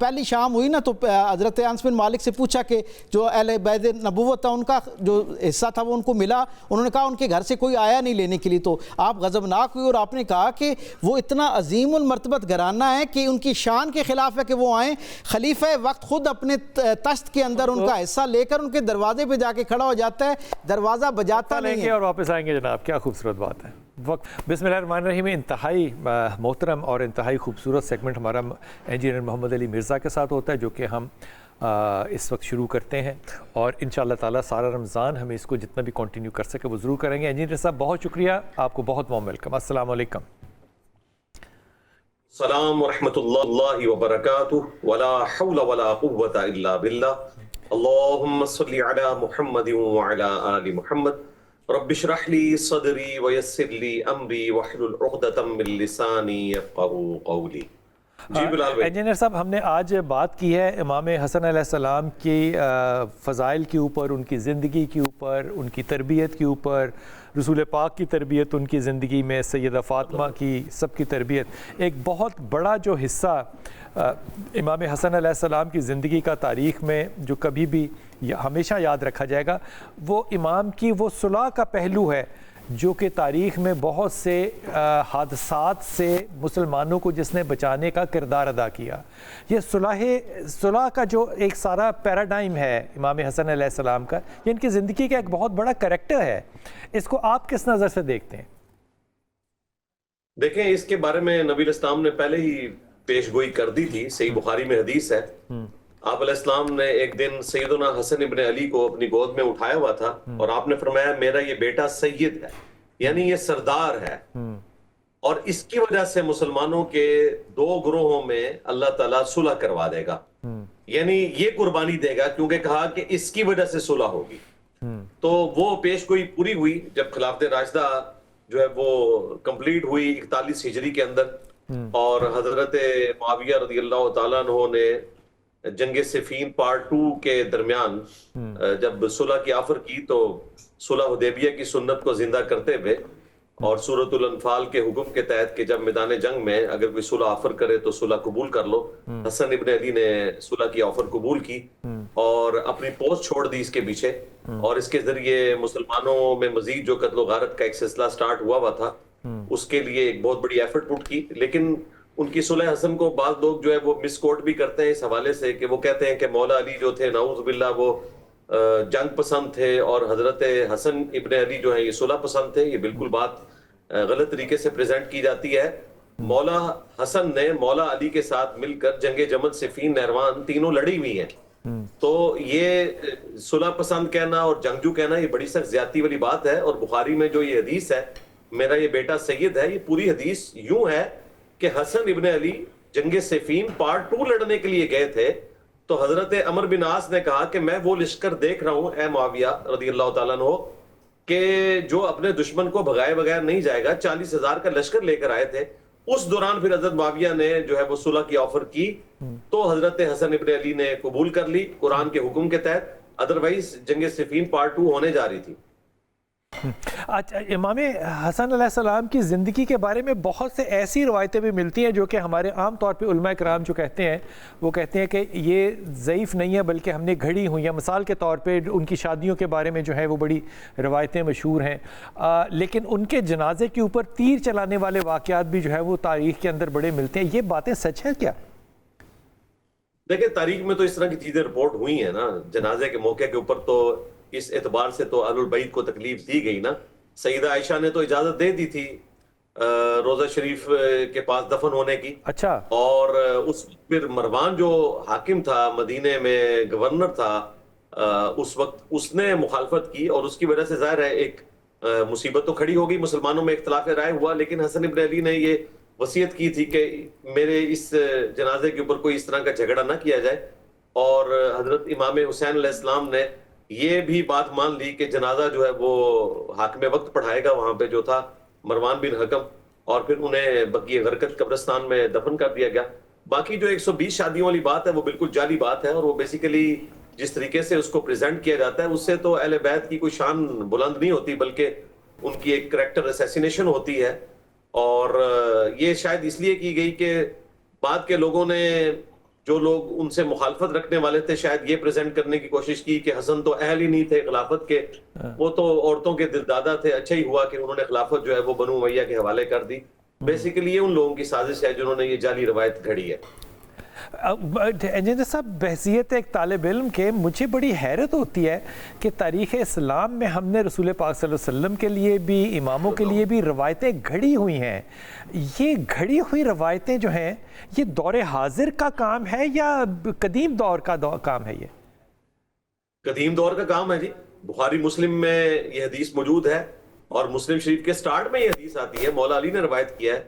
پہلی شام ہوئی نا تو حضرت انس بن مالک سے پوچھا کہ جو اہل بیت نبوت تھا ان کا جو حصہ تھا وہ ان کو ملا. انہوں نے کہا ان کے گھر سے کوئی آیا نہیں لینے کے لیے. تو آپ غضبناک ہوئی اور آپ نے کہا کہ وہ اتنا عظیم المرتبت گھرانہ ہے کہ ان کی شان کے خلاف ہے کہ وہ آئیں. خلیفہ وقت خود اپنے تشت کے اندر ان کا حصہ لے کر ان کے دروازے پہ جا کے کھڑا ہو جاتا ہے, دروازہ بجاتا نہیں ہے. اور واپس آئیں گے جناب, کیا خوبصورت بات ہے. وقت بسم اللہ الرحمن الرحیم. انتہائی محترم اور انتہائی خوبصورت سیگمنٹ ہمارا انجینئر محمد علی مرزا کے ساتھ ہوتا ہے, جو کہ ہم اس وقت شروع کرتے ہیں, اور انشاءاللہ تعالیٰ سارا رمضان ہمیں اس کو جتنا بھی کنٹینیو کر سکے وہ ضرور کریں گے. انجینئر صاحب بہت شکریہ, آپ کو بہت بہت ویلکم. السلام علیکم. السلام ورحمۃ اللہ وبرکاتہ. ولا حول ولا قوة الا باللہ. اللہم صلی علی محمد وعلی آل محمد. رب اشرح لی صدری ویسر لی امری واحلل عقدۃ من لسانی یفقہوا قولی. جی بلال بھائی. انجینئر صاحب, ہم نے آج بات کی ہے امام حسن علیہ السلام کی فضائل کے اوپر, ان کی زندگی کے اوپر, ان کی تربیت کے اوپر, رسول پاک کی تربیت ان کی زندگی میں, سیدہ فاطمہ کی, سب کی تربیت. ایک بہت بڑا جو حصہ امام حسن علیہ السلام کی زندگی کا تاریخ میں جو کبھی بھی ہمیشہ یاد رکھا جائے گا, وہ امام کی وہ صلح کا پہلو ہے جو کہ تاریخ میں بہت سے حادثات سے مسلمانوں کو جس نے بچانے کا کردار ادا کیا. یہ صلح کا جو ایک سارا پیراڈائم ہے امام حسن علیہ السلام کا, یہ ان کی زندگی کا ایک بہت بڑا کریکٹر ہے. اس کو آپ کس نظر سے دیکھتے ہیں؟ دیکھیں, اس کے بارے میں نبی الاسلام نے پہلے ہی پیش گوئی کر دی تھی. صحیح بخاری میں حدیث ہے, آپ علیہ السلام نے ایک دن سیدنا حسن ابن علی کو اپنی گود میں اٹھایا ہوا تھا, اور آپ نے فرمایا میرا یہ بیٹا سید ہے, یعنی یہ سردار ہے, اور اس کی وجہ سے مسلمانوں کے دو گروہوں میں اللہ تعالیٰ صلح کروا دے گا, یعنی یہ قربانی دے گا, کیونکہ کہا کہ اس کی وجہ سے صلح ہوگی. تو وہ پیش گوئی پوری ہوئی جب خلافت راشدہ جو ہے وہ کمپلیٹ ہوئی 41 ہجری کے اندر, اور حضرت معاویہ رضی اللہ تعالیٰ عنہ نے جنگ صفین پارٹ 2 کے درمیان جب صلح کی آفر کی, تو صلح حدیبیہ کی سنت کو زندہ کرتے ہوئے اور سورۃ الانفال کے حکم کے تحت کہ جب میدان جنگ میں اگر کوئی صلح آفر کرے تو صلح قبول کر لو, حسن ابن علی نے صلح کی آفر قبول کی اور اپنی پوسٹ چھوڑ دی اس کے پیچھے, اور اس کے ذریعے مسلمانوں میں مزید جو قتل و غارت کا ایک سلسلہ سٹارٹ ہوا تھا اس کے لیے ایک بہت بڑی ایفرٹ پٹ کی. لیکن ان کی صلح حسن کو بعض لوگ جو ہے وہ مس کوٹ بھی کرتے ہیں اس حوالے سے کہ وہ کہتے ہیں کہ مولا علی جو تھے نعوذ باللہ وہ جنگ پسند تھے, اور حضرت حسن ابن علی جو ہے یہ صلح پسند تھے. یہ بالکل بات غلط طریقے سے پریزنٹ کی جاتی ہے. مولا حسن نے مولا علی کے ساتھ مل کر جنگ جمل, صفین, نہروان تینوں لڑی ہوئی ہیں. تو یہ صلح پسند کہنا اور جنگجو کہنا یہ بڑی سخت زیادتی والی بات ہے. اور بخاری میں جو یہ حدیث ہے میرا یہ بیٹا سید ہے, یہ پوری حدیث یوں ہے کہ حسن ابن علی جنگ صفین پارٹ 2 لڑنے کے لیے گئے تھے, تو حضرت عمر بن عاص نے کہا کہ میں وہ لشکر دیکھ رہا ہوں اے معاویہ رضی اللہ تعالیٰ عنہ کہ جو اپنے دشمن کو بھگائے بغیر نہیں جائے گا. 40,000 کا لشکر لے کر آئے تھے. اس دوران پھر حضرت معاویہ نے جو ہے وہ صلح کی آفر کی, تو حضرت حسن ابن علی نے قبول کر لی قرآن کے حکم کے تحت, ادروائز جنگ صفین پارٹ 2 ہونے جا رہی تھی. امام حسن علیہ السلام کی زندگی کے بارے میں بہت سے ایسی روایتیں بھی ملتی ہیں جو کہ ہمارے عام طور پہ علماء کرام جو کہتے ہیں وہ کہتے ہیں کہ یہ ضعیف نہیں ہے بلکہ ہم نے گھڑی ہوئی ہیں. مثال کے طور پہ ان کی شادیوں کے بارے میں جو ہے وہ بڑی روایتیں مشہور ہیں, لیکن ان کے جنازے کے اوپر تیر چلانے والے واقعات بھی جو ہے وہ تاریخ کے اندر بڑے ملتے ہیں. یہ باتیں سچ ہیں کیا؟ دیکھیں, تاریخ میں تو اس طرح کی چیزیں رپورٹ ہوئی ہیں نا. جنازے کے موقع کے اوپر تو اس اعتبار سے تو اہل البیت کو تکلیف دی گئی نا. سیدہ عائشہ نے تو اجازت دے دی تھی روضہ شریف کے پاس دفن ہونے کی. اچھا. اور اس پھر مروان جو حاکم تھا مدینے میں, گورنر تھا اس وقت, اس نے مخالفت کی, اور اس کی وجہ سے ظاہر ہے ایک مصیبت تو کھڑی ہو گئی, مسلمانوں میں اختلاف رائے ہوا. لیکن حسن ابن علی نے یہ وصیت کی تھی کہ میرے اس جنازے کے اوپر کوئی اس طرح کا جھگڑا نہ کیا جائے. اور حضرت امام حسین علیہ السلام نے یہ بھی بات مان لی کہ جنازہ جو ہے وہ حاکم وقت پڑھائے گا وہاں پہ جو تھا مروان بن حکم, اور پھر انہیں بقیہ غرقت قبرستان میں دفن کر دیا گیا. باقی جو 120 شادیوں والی بات ہے وہ بالکل جعلی بات ہے, اور وہ بیسیکلی جس طریقے سے اس کو پریزنٹ کیا جاتا ہے اس سے تو اہل بیت کی کوئی شان بلند نہیں ہوتی, بلکہ ان کی ایک کریکٹر اسیسینیشن ہوتی ہے. اور یہ شاید اس لیے کی گئی کہ بعد کے لوگوں نے جو لوگ ان سے مخالفت رکھنے والے تھے شاید یہ پریزنٹ کرنے کی کوشش کی کہ حسن تو اہل ہی نہیں تھے خلافت کے، وہ تو عورتوں کے دلدادہ تھے، اچھا ہی ہوا کہ انہوں نے خلافت جو ہے وہ بنو امیہ کے حوالے کر دی. بیسیکلی یہ ان لوگوں کی سازش ہے جنہوں نے یہ جعلی روایت گھڑی ہے. انجینئر صاحب، بحثیت ایک طالب علم کے مجھے بڑی حیرت ہوتی ہے کہ تاریخ اسلام میں ہم نے رسول پاک صلی اللہ علیہ وسلم کے لیے بھی، اماموں کے لیے بھی روایتیں گھڑی ہوئی ہیں. یہ گھڑی ہوئی روایتیں جو ہیں یہ دور حاضر کا کام ہے یا قدیم دور کا کام ہے؟ یہ قدیم دور کا کام ہے جی. بخاری مسلم میں یہ حدیث موجود ہے اور مسلم شریف کے سٹارٹ میں یہ حدیث آتی ہے. مولا علی نے روایت کیا ہے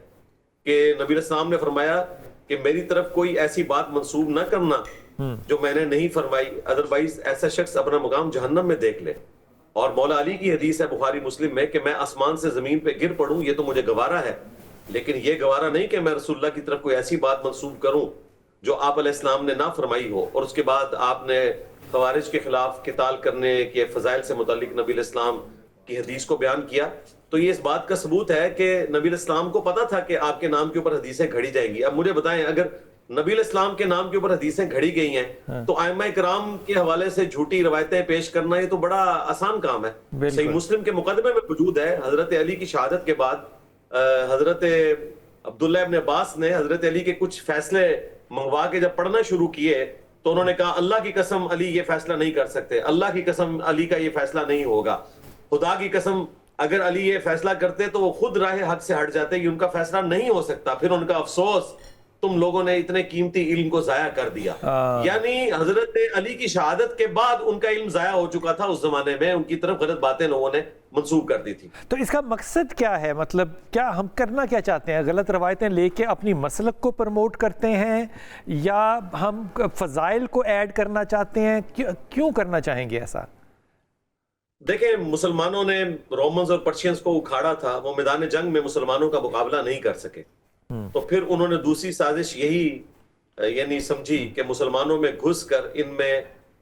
کہ نبی علیہ السلام نے فرمایا کہ میری طرف کوئی ایسی بات منسوب نہ کرنا جو میں نے نہیں فرمائی، ادروائز ایسا شخص اپنا مقام جہنم میں دیکھ لے. اور مولا علی کی حدیث ہے بخاری مسلم میں کہ میں آسمان سے زمین پہ گر پڑوں یہ تو مجھے گوارا ہے، لیکن یہ گوارا نہیں کہ میں رسول اللہ کی طرف کوئی ایسی بات منسوب کروں جو آپ علیہ السلام نے نہ فرمائی ہو. اور اس کے بعد آپ نے خوارج کے خلاف قتال کرنے کے فضائل سے متعلق نبی علیہ السلام کی حدیث کو بیان کیا. تو یہ اس بات کا ثبوت ہے کہ نبی علیہ السلام کو پتا تھا کہ آپ کے نام کے اوپر حدیثیں گھڑی جائیں گی. اب مجھے بتائیں، اگر نبی علیہ السلام کے نام کے اوپر حدیثیں گھڑی گئی ہیں تو ائمہ کرام کے حوالے سے جھوٹی روایتیں پیش کرنا یہ تو بڑا آسان کام ہے. صحیح مسلم کے مقدمے میں موجود ہے، حضرت علی کی شہادت کے بعد حضرت عبداللہ ابن عباس نے حضرت علی کے کچھ فیصلے منگوا کے جب پڑھنا شروع کیے تو انہوں نے کہا اللہ کی قسم علی یہ فیصلہ نہیں کر سکتے، اللہ کی قسم علی کا یہ فیصلہ نہیں ہوگا، خدا کی قسم اگر علی یہ فیصلہ کرتے تو وہ خود راہ حق سے ہٹ جاتے، یہ ان کا فیصلہ نہیں ہو سکتا. پھر ان کا افسوس تم لوگوں نے اتنے قیمتی علم کو ضائع کر دیا. یعنی حضرت علی کی شہادت کے بعد ان کا علم ضائع ہو چکا تھا. اس زمانے میں ان کی طرف غلط باتیں لوگوں نے منسوب کر دی تھی. تو اس کا مقصد کیا ہے؟ مطلب کیا ہم کرنا کیا چاہتے ہیں؟ غلط روایتیں لے کے اپنی مسلک کو پروموٹ کرتے ہیں یا ہم فضائل کو ایڈ کرنا چاہتے ہیں؟ کیوں کرنا چاہیں گے ایسا؟ دیکھیں، مسلمانوں نے رومنز اور پرشینز کو اکھاڑا تھا، وہ میدان جنگ میں مسلمانوں کا مقابلہ نہیں کر سکے. تو پھر انہوں نے دوسری سازش یہی یعنی سمجھی کہ مسلمانوں میں گھس کر ان میں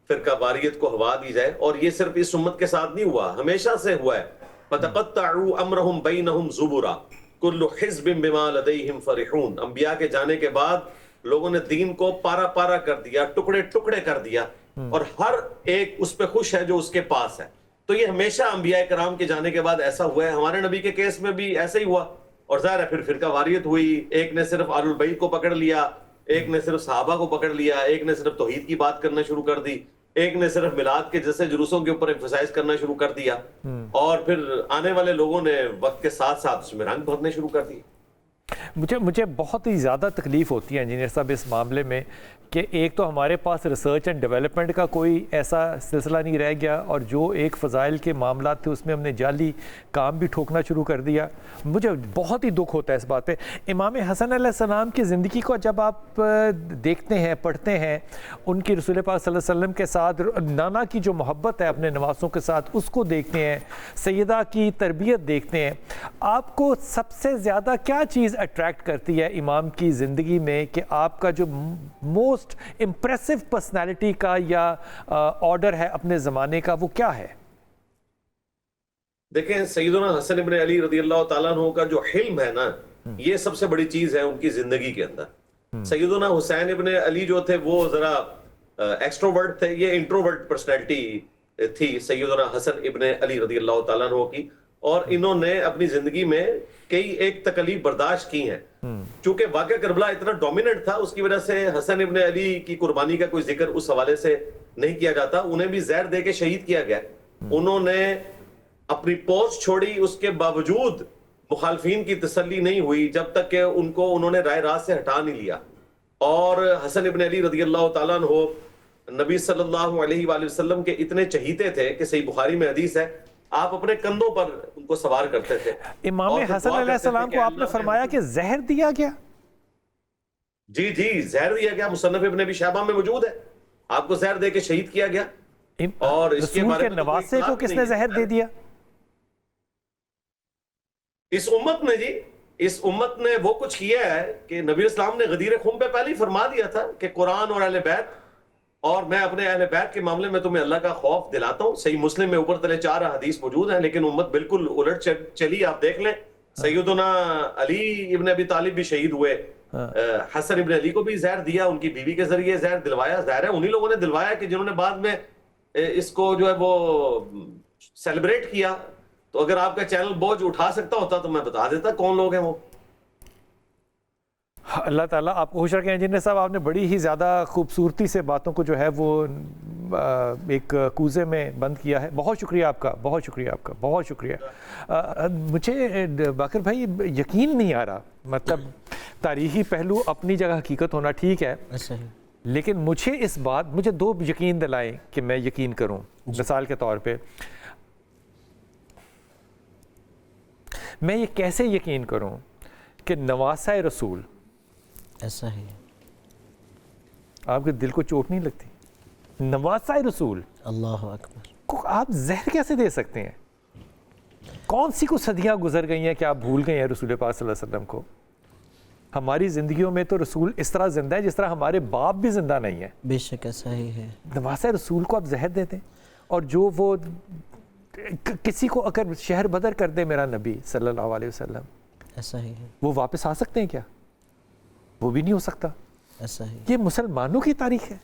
فرقہ واریت کو ہوا دی جائے. اور یہ صرف اس امت کے ساتھ نہیں ہوا، ہمیشہ سے ہوا ہے. فَتَقَطَّعُوا أَمْرَهُمْ بَيْنَهُمْ زُبُرًا كُلُّ حِزْبٍ بِمَا لَدَيْهِمْ فَرِحُونَ. انبیاء کے جانے کے بعد لوگوں نے دین کو پارا پارا کر دیا، ٹکڑے ٹکڑے کر دیا، اور ہر ایک اس پہ خوش ہے جو اس کے پاس ہے. تو یہ ہمیشہ انبیاء کرام کے جانے کے بعد ایسا ہوا ہے. ہمارے نبی کے کیس میں بھی ایسا ہی ہوا. اور ظاہر ہے پھر فرقہ واریت ہوئی، ایک نے صرف آل البیت کو پکڑ لیا، ایک نے صرف صحابہ کو پکڑ لیا، ایک نے صرف توحید کی بات کرنا شروع کر دی، ایک نے صرف میلاد کے جیسے جلوسوں کے اوپر ایمفسائز کرنا شروع کر دیا. اور پھر آنے والے لوگوں نے وقت کے ساتھ ساتھ اس میں رنگ بھرنے شروع کر دیے. مجھے بہت ہی زیادہ تکلیف ہوتی ہے انجینئر صاحب اس معاملے میں کہ ایک تو ہمارے پاس ریسرچ اینڈ ڈیولپمنٹ کا کوئی ایسا سلسلہ نہیں رہ گیا، اور جو ایک فضائل کے معاملات تھے اس میں ہم نے جعلی کام بھی ٹھوکنا شروع کر دیا. مجھے بہت ہی دکھ ہوتا ہے اس بات پہ. امام حسن علیہ السلام کی زندگی کو جب آپ دیکھتے ہیں، پڑھتے ہیں، ان کی رسول پاک صلی اللہ علیہ وسلم کے ساتھ نانا کی جو محبت ہے اپنے نواسوں کے ساتھ اس کو دیکھتے ہیں، سیدہ کی تربیت دیکھتے ہیں، آپ کو سب سے زیادہ کیا چیز اٹریکٹ کرتی ہے امام کی زندگی میں کہ آپ کا جو موسٹ امپریسو پرسنالٹی کا یا آرڈر ہے اپنے زمانے کا وہ کیا ہے؟ دیکھیں، سیدنا حسن ابن علی رضی اللہ تعالیٰ عنہ کا جو حلم ہے نا، یہ سب سے بڑی چیز ہے ان کی زندگی کے اندر. سیدنا حسین ابن علی جو تھے وہ ذرا ایکسٹروورٹ تھے، یہ انٹروورٹ پرسنالٹی تھی سیدنا حسن ابن علی رضی اللہ تعالیٰ عنہ کی. اور انہوں نے اپنی زندگی میں کئی ایک تکلیف برداشت کی ہیں. چونکہ واقعہ کربلا اتنا ڈومیننٹ تھا، اس کی وجہ سے حسن ابن علی کی قربانی کا کوئی ذکر اس حوالے سے نہیں کیا جاتا. انہیں بھی زہر دے کے شہید کیا گیا. انہوں نے اپنی پوسٹ چھوڑی، اس کے باوجود مخالفین کی تسلی نہیں ہوئی جب تک کہ ان کو انہوں نے رائے راست سے ہٹا نہیں لیا. اور حسن ابن علی رضی اللہ تعالیٰ عنہ نبی صلی اللہ علیہ وآلہ وسلم کے اتنے چہیتے تھے کہ صحیح بخاری میں حدیث ہے آپ اپنے کندھوں پر ان کو سوار کرتے تھے. امام حسن علیہ السلام کو آپ نے فرمایا کہ زہر دیا گیا؟ جی زہر دیا گیا. مصنف ابن ابی شیبہ میں موجود ہے. آپ کو زہر دے کے شہید کیا گیا. اور اس کے رسول کے نواسے کو کس نے زہر دے دیا؟ اس امت نے اس امت نے وہ کچھ کیا ہے کہ نبی اسلام نے غدیر خم پہ پہلے ہی فرما دیا تھا کہ قرآن اور اہل بیت، اور میں اپنے اہل بیت کے معاملے میں تمہیں اللہ کا خوف دلاتا ہوں. صحیح مسلم میں اوپر تلے 4 حدیث موجود ہیں، لیکن امت بالکل الٹ چلی. آپ دیکھ لیں، سیدنا علی ابن ابی طالب بھی شہید ہوئے، حسن ابن علی کو بھی زہر دیا, ان کی بیوی کے ذریعے زہر دلوایا, ظاہر ہے انہی لوگوں نے دلوایا کہ جنہوں نے بعد میں اس کو جو ہے وہ سیلیبریٹ کیا. تو اگر آپ کا چینل بوجھ اٹھا سکتا ہوتا تو میں بتا دیتا کون لوگ ہیں وہ. اللہ تعالیٰ آپ کو خوش رکھیں. انجینئر صاحب آپ نے بڑی ہی زیادہ خوبصورتی سے باتوں کو جو ہے وہ ایک کوزے میں بند کیا ہے. بہت شکریہ آپ کا, بہت شکریہ آپ کا, بہت شکریہ. مجھے باقر بھائی یقین نہیں آ رہا, مطلب تاریخی پہلو اپنی جگہ حقیقت ہونا ٹھیک ہے, لیکن مجھے 2 یقین دلائیں کہ میں یقین کروں. مثال کے طور پہ میں یہ کیسے یقین کروں کہ نواسہ رسول ایسا ہی آپ کے دل کو چوٹ نہیں لگتی؟ نواسہ رسول اللہ اکبر کو آپ زہر کیسے دے سکتے ہیں؟ کون سی کو صدیاں گزر گئی ہیں کہ آپ بھول گئے ہیں رسول پاک صلی اللہ علیہ وسلم کو؟ ہماری زندگیوں میں تو رسول اس طرح زندہ ہے جس طرح ہمارے باپ بھی زندہ نہیں ہے. بے شک ایسا ہی ہے. نواسہ رسول کو آپ زہر دیتے ہیں, اور جو وہ کسی کو اگر شہر بدر کر دے میرا نبی صلی اللہ علیہ وسلم, ایسا ہی ہے. وہ واپس آ سکتے ہیں کیا؟ وہ بھی نہیں ہو سکتا. ایسا ہی. یہ مسلمانوں کی تاریخ ہے.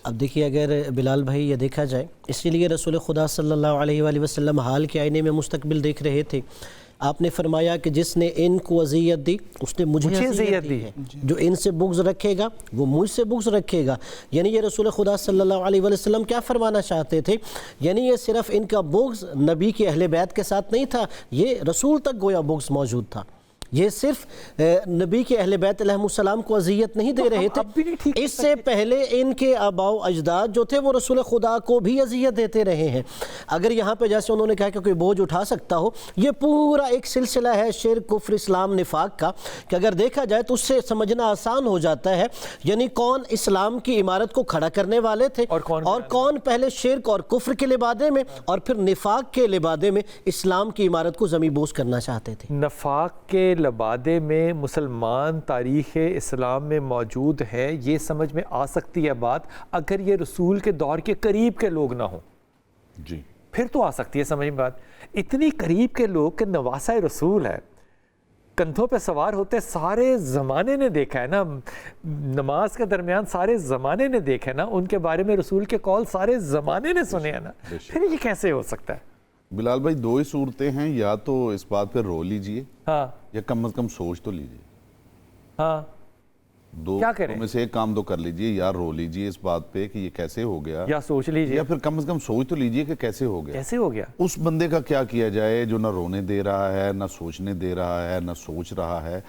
اب دیکھیے اگر بلال بھائی یہ دیکھا جائے, اسی لیے رسول خدا صلی اللہ علیہ وآلہ وسلم حال کے آئینے میں مستقبل دیکھ رہے تھے. آپ نے فرمایا کہ جس نے ان کو اذیت دی اس نے مجھے اذیت دی ہے. جو ان سے بغض رکھے گا وہ مجھ سے بغض رکھے گا. یعنی یہ رسول خدا صلی اللہ علیہ وآلہ وسلم کیا فرمانا چاہتے تھے؟ یعنی یہ صرف ان کا بغض نبی کے اہل بیت کے ساتھ نہیں تھا, یہ رسول تک گویا بغض موجود تھا. یہ صرف نبی کے اہل بیت علیہ السلام کو اذیت نہیں دے رہے تھے, اس سے پہلے ان کے آباء و اجداد جو تھے وہ رسول خدا کو بھی اذیت دیتے رہے ہیں. اگر یہاں پہ جیسے انہوں نے کہا کہ کوئی بوجھ اٹھا سکتا ہو, یہ پورا ایک سلسلہ ہے شرک, کفر, اسلام, نفاق کا, کہ اگر دیکھا جائے تو اس سے سمجھنا آسان ہو جاتا ہے. یعنی کون اسلام کی عمارت کو کھڑا کرنے والے تھے اور کون پہلے شرک اور کفر کے لبادے میں اور پھر نفاق کے لبادے میں اسلام کی عمارت کو زمین بوس کرنا چاہتے تھے. نفاق کے لبادے میں مسلمان تاریخ اسلام میں موجود ہے, یہ سمجھ میں آ سکتی ہے بات اگر یہ رسول کے دور کے قریب کے لوگ نہ ہوں. جی پھر تو آ سکتی ہے سمجھ میں بات. اتنی قریب کے لوگ کہ نواسہ رسول ہے, کندھوں پہ سوار ہوتے سارے زمانے نے دیکھا ہے نا, نماز کے درمیان سارے زمانے نے دیکھا ہے نا, ان کے بارے میں رسول کے قول سارے زمانے نے سنے ہیں نا, پھر یہ کیسے ہو سکتا ہے؟ بلال بھائی 2 ہی صورتیں ہیں, یا تو اس بات پہ رو لیجئے, ہاں, یا کم از کم سوچ تو لیجئے. ہاں, کیا کریں؟ میں سے ایک کام تو کر لیجئے, یا رو لیجئے اس بات پہ کہ یہ کیسے ہو گیا, یا سوچ لیجئے, یا پھر کم از کم سوچ تو لیجئے کہ کیسے ہو گیا. کیسے ہو گیا؟ اس بندے کا کیا کیا جائے جو نہ رونے دے رہا ہے, نہ سوچنے دے رہا ہے, نہ سوچ رہا ہے.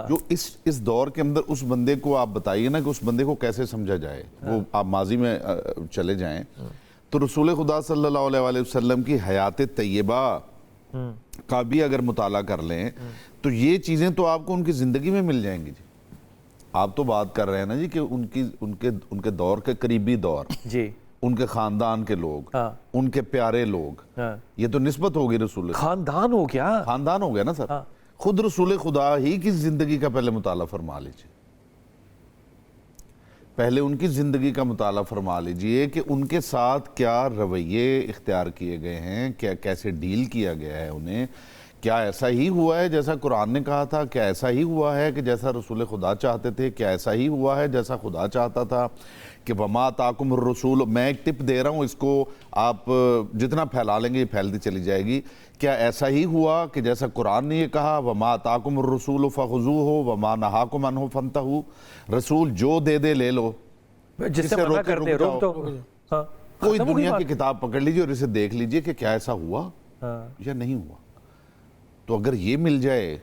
جو اس دور کے اندر اس بندے کو آپ بتائیے نا کہ اس بندے کو کیسے سمجھا جائے. وہ آپ ماضی میں چلے جائیں تو رسول خدا صلی اللہ علیہ وآلہ وسلم کی حیات طیبہ کا بھی اگر مطالعہ کر لیں تو یہ چیزیں تو آپ کو ان کی زندگی میں مل جائیں گی. جی آپ تو بات کر رہے ہیں نا جی کہ ان کے دور کے قریبی دور, جی ان کے خاندان کے لوگ, ان کے پیارے لوگ, یہ تو نسبت ہوگی رسول. خاندان ہو گیا, خاندان ہو گیا نا سر. خود رسول خدا ہی کی زندگی کا پہلے مطالعہ فرما لیجئے, پہلے ان کی زندگی کا مطالعہ فرما لیجئے کہ ان کے ساتھ کیا رویے اختیار کیے گئے ہیں, کیسے ڈیل کیا گیا ہے انہیں. کیا ایسا ہی ہوا ہے جیسا قرآن نے کہا تھا؟ کیا ایسا ہی ہوا ہے کہ جیسا رسول خدا چاہتے تھے؟ کیا ایسا ہی ہوا ہے جیسا خدا چاہتا تھا کہ وَمَا آتَاكُمُ الرَّسُولُ؟ میں ایک ٹپ دے رہا ہوں, اس کو آپ جتنا پھیلا لیں گے یہ پھیلتی چلی جائے گی. کیا ایسا ہی ہوا کہ جیسا قرآن نے یہ کہا وَمَا آتَاكُمُ الرَّسُولُ فَخُذُوهُ وَمَا نَهَاكُمْ عَنْهُ فَانْتَهُوا؟ رسول جو دے دے لے لو, جس سے منع کر دے روک دو. کوئی دنیا کی کتاب پکڑ لیجئے اور اسے دیکھ لیجئے کہ کیا ایسا ہوا یا نہیں ہوا. تو اگر یہ مل جائے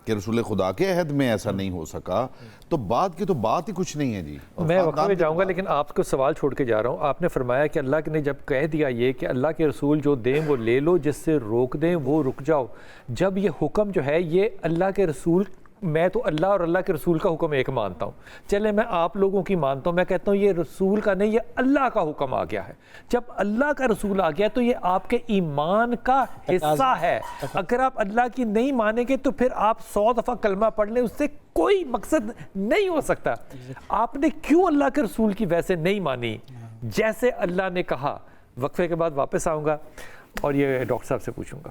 کہ رسول خدا کے عہد میں ایسا نہیں ہو سکا تو بات کی تو بات ہی کچھ نہیں ہے. جی میں وقت میں جاؤں گا لیکن آپ کو سوال چھوڑ کے جا رہا ہوں. آپ نے فرمایا کہ اللہ نے جب کہہ دیا یہ کہ اللہ کے رسول جو دیں وہ لے لو, جس سے روک دیں وہ رک جاؤ. جب یہ حکم جو ہے یہ اللہ کے رسول, میں تو اللہ اور اللہ کے رسول کا حکم ایک مانتا ہوں, چلے میں آپ لوگوں کی مانتا ہوں, میں کہتا ہوں یہ رسول کا نہیں, یہ اللہ کا حکم آ گیا ہے. جب اللہ کا رسول آ گیا تو یہ آپ کے ایمان کا حصہ ہے. اگر آپ اللہ کی نہیں مانیں گے تو پھر آپ 100 دفعہ کلمہ پڑھ لیں, اس سے کوئی مقصد نہیں ہو سکتا. آپ نے کیوں اللہ کے رسول کی ویسے نہیں مانی جیسے اللہ نے کہا؟ وقفے کے بعد واپس آؤں گا اور یہ ڈاکٹر صاحب سے پوچھوں گا.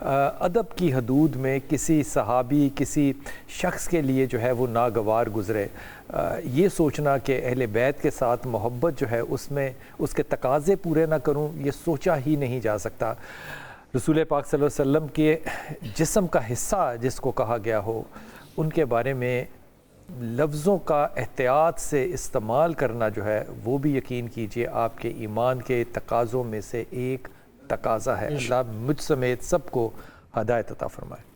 ادب کی حدود میں کسی صحابی کسی شخص کے لیے جو ہے وہ ناگوار گزرے، یہ سوچنا کہ اہل بیت کے ساتھ محبت جو ہے اس میں اس کے تقاضے پورے نہ کروں، یہ سوچا ہی نہیں جا سکتا۔ رسول پاک صلی اللہ علیہ وسلم کے جسم کا حصہ جس کو کہا گیا ہو، ان کے بارے میں لفظوں کا احتیاط سے استعمال کرنا جو ہے وہ بھی یقین کیجئے آپ کے ایمان کے تقاضوں میں سے ایک تقاضا ہے۔ اللہ مجھ سمیت سب کو ہدایت عطا فرمائے۔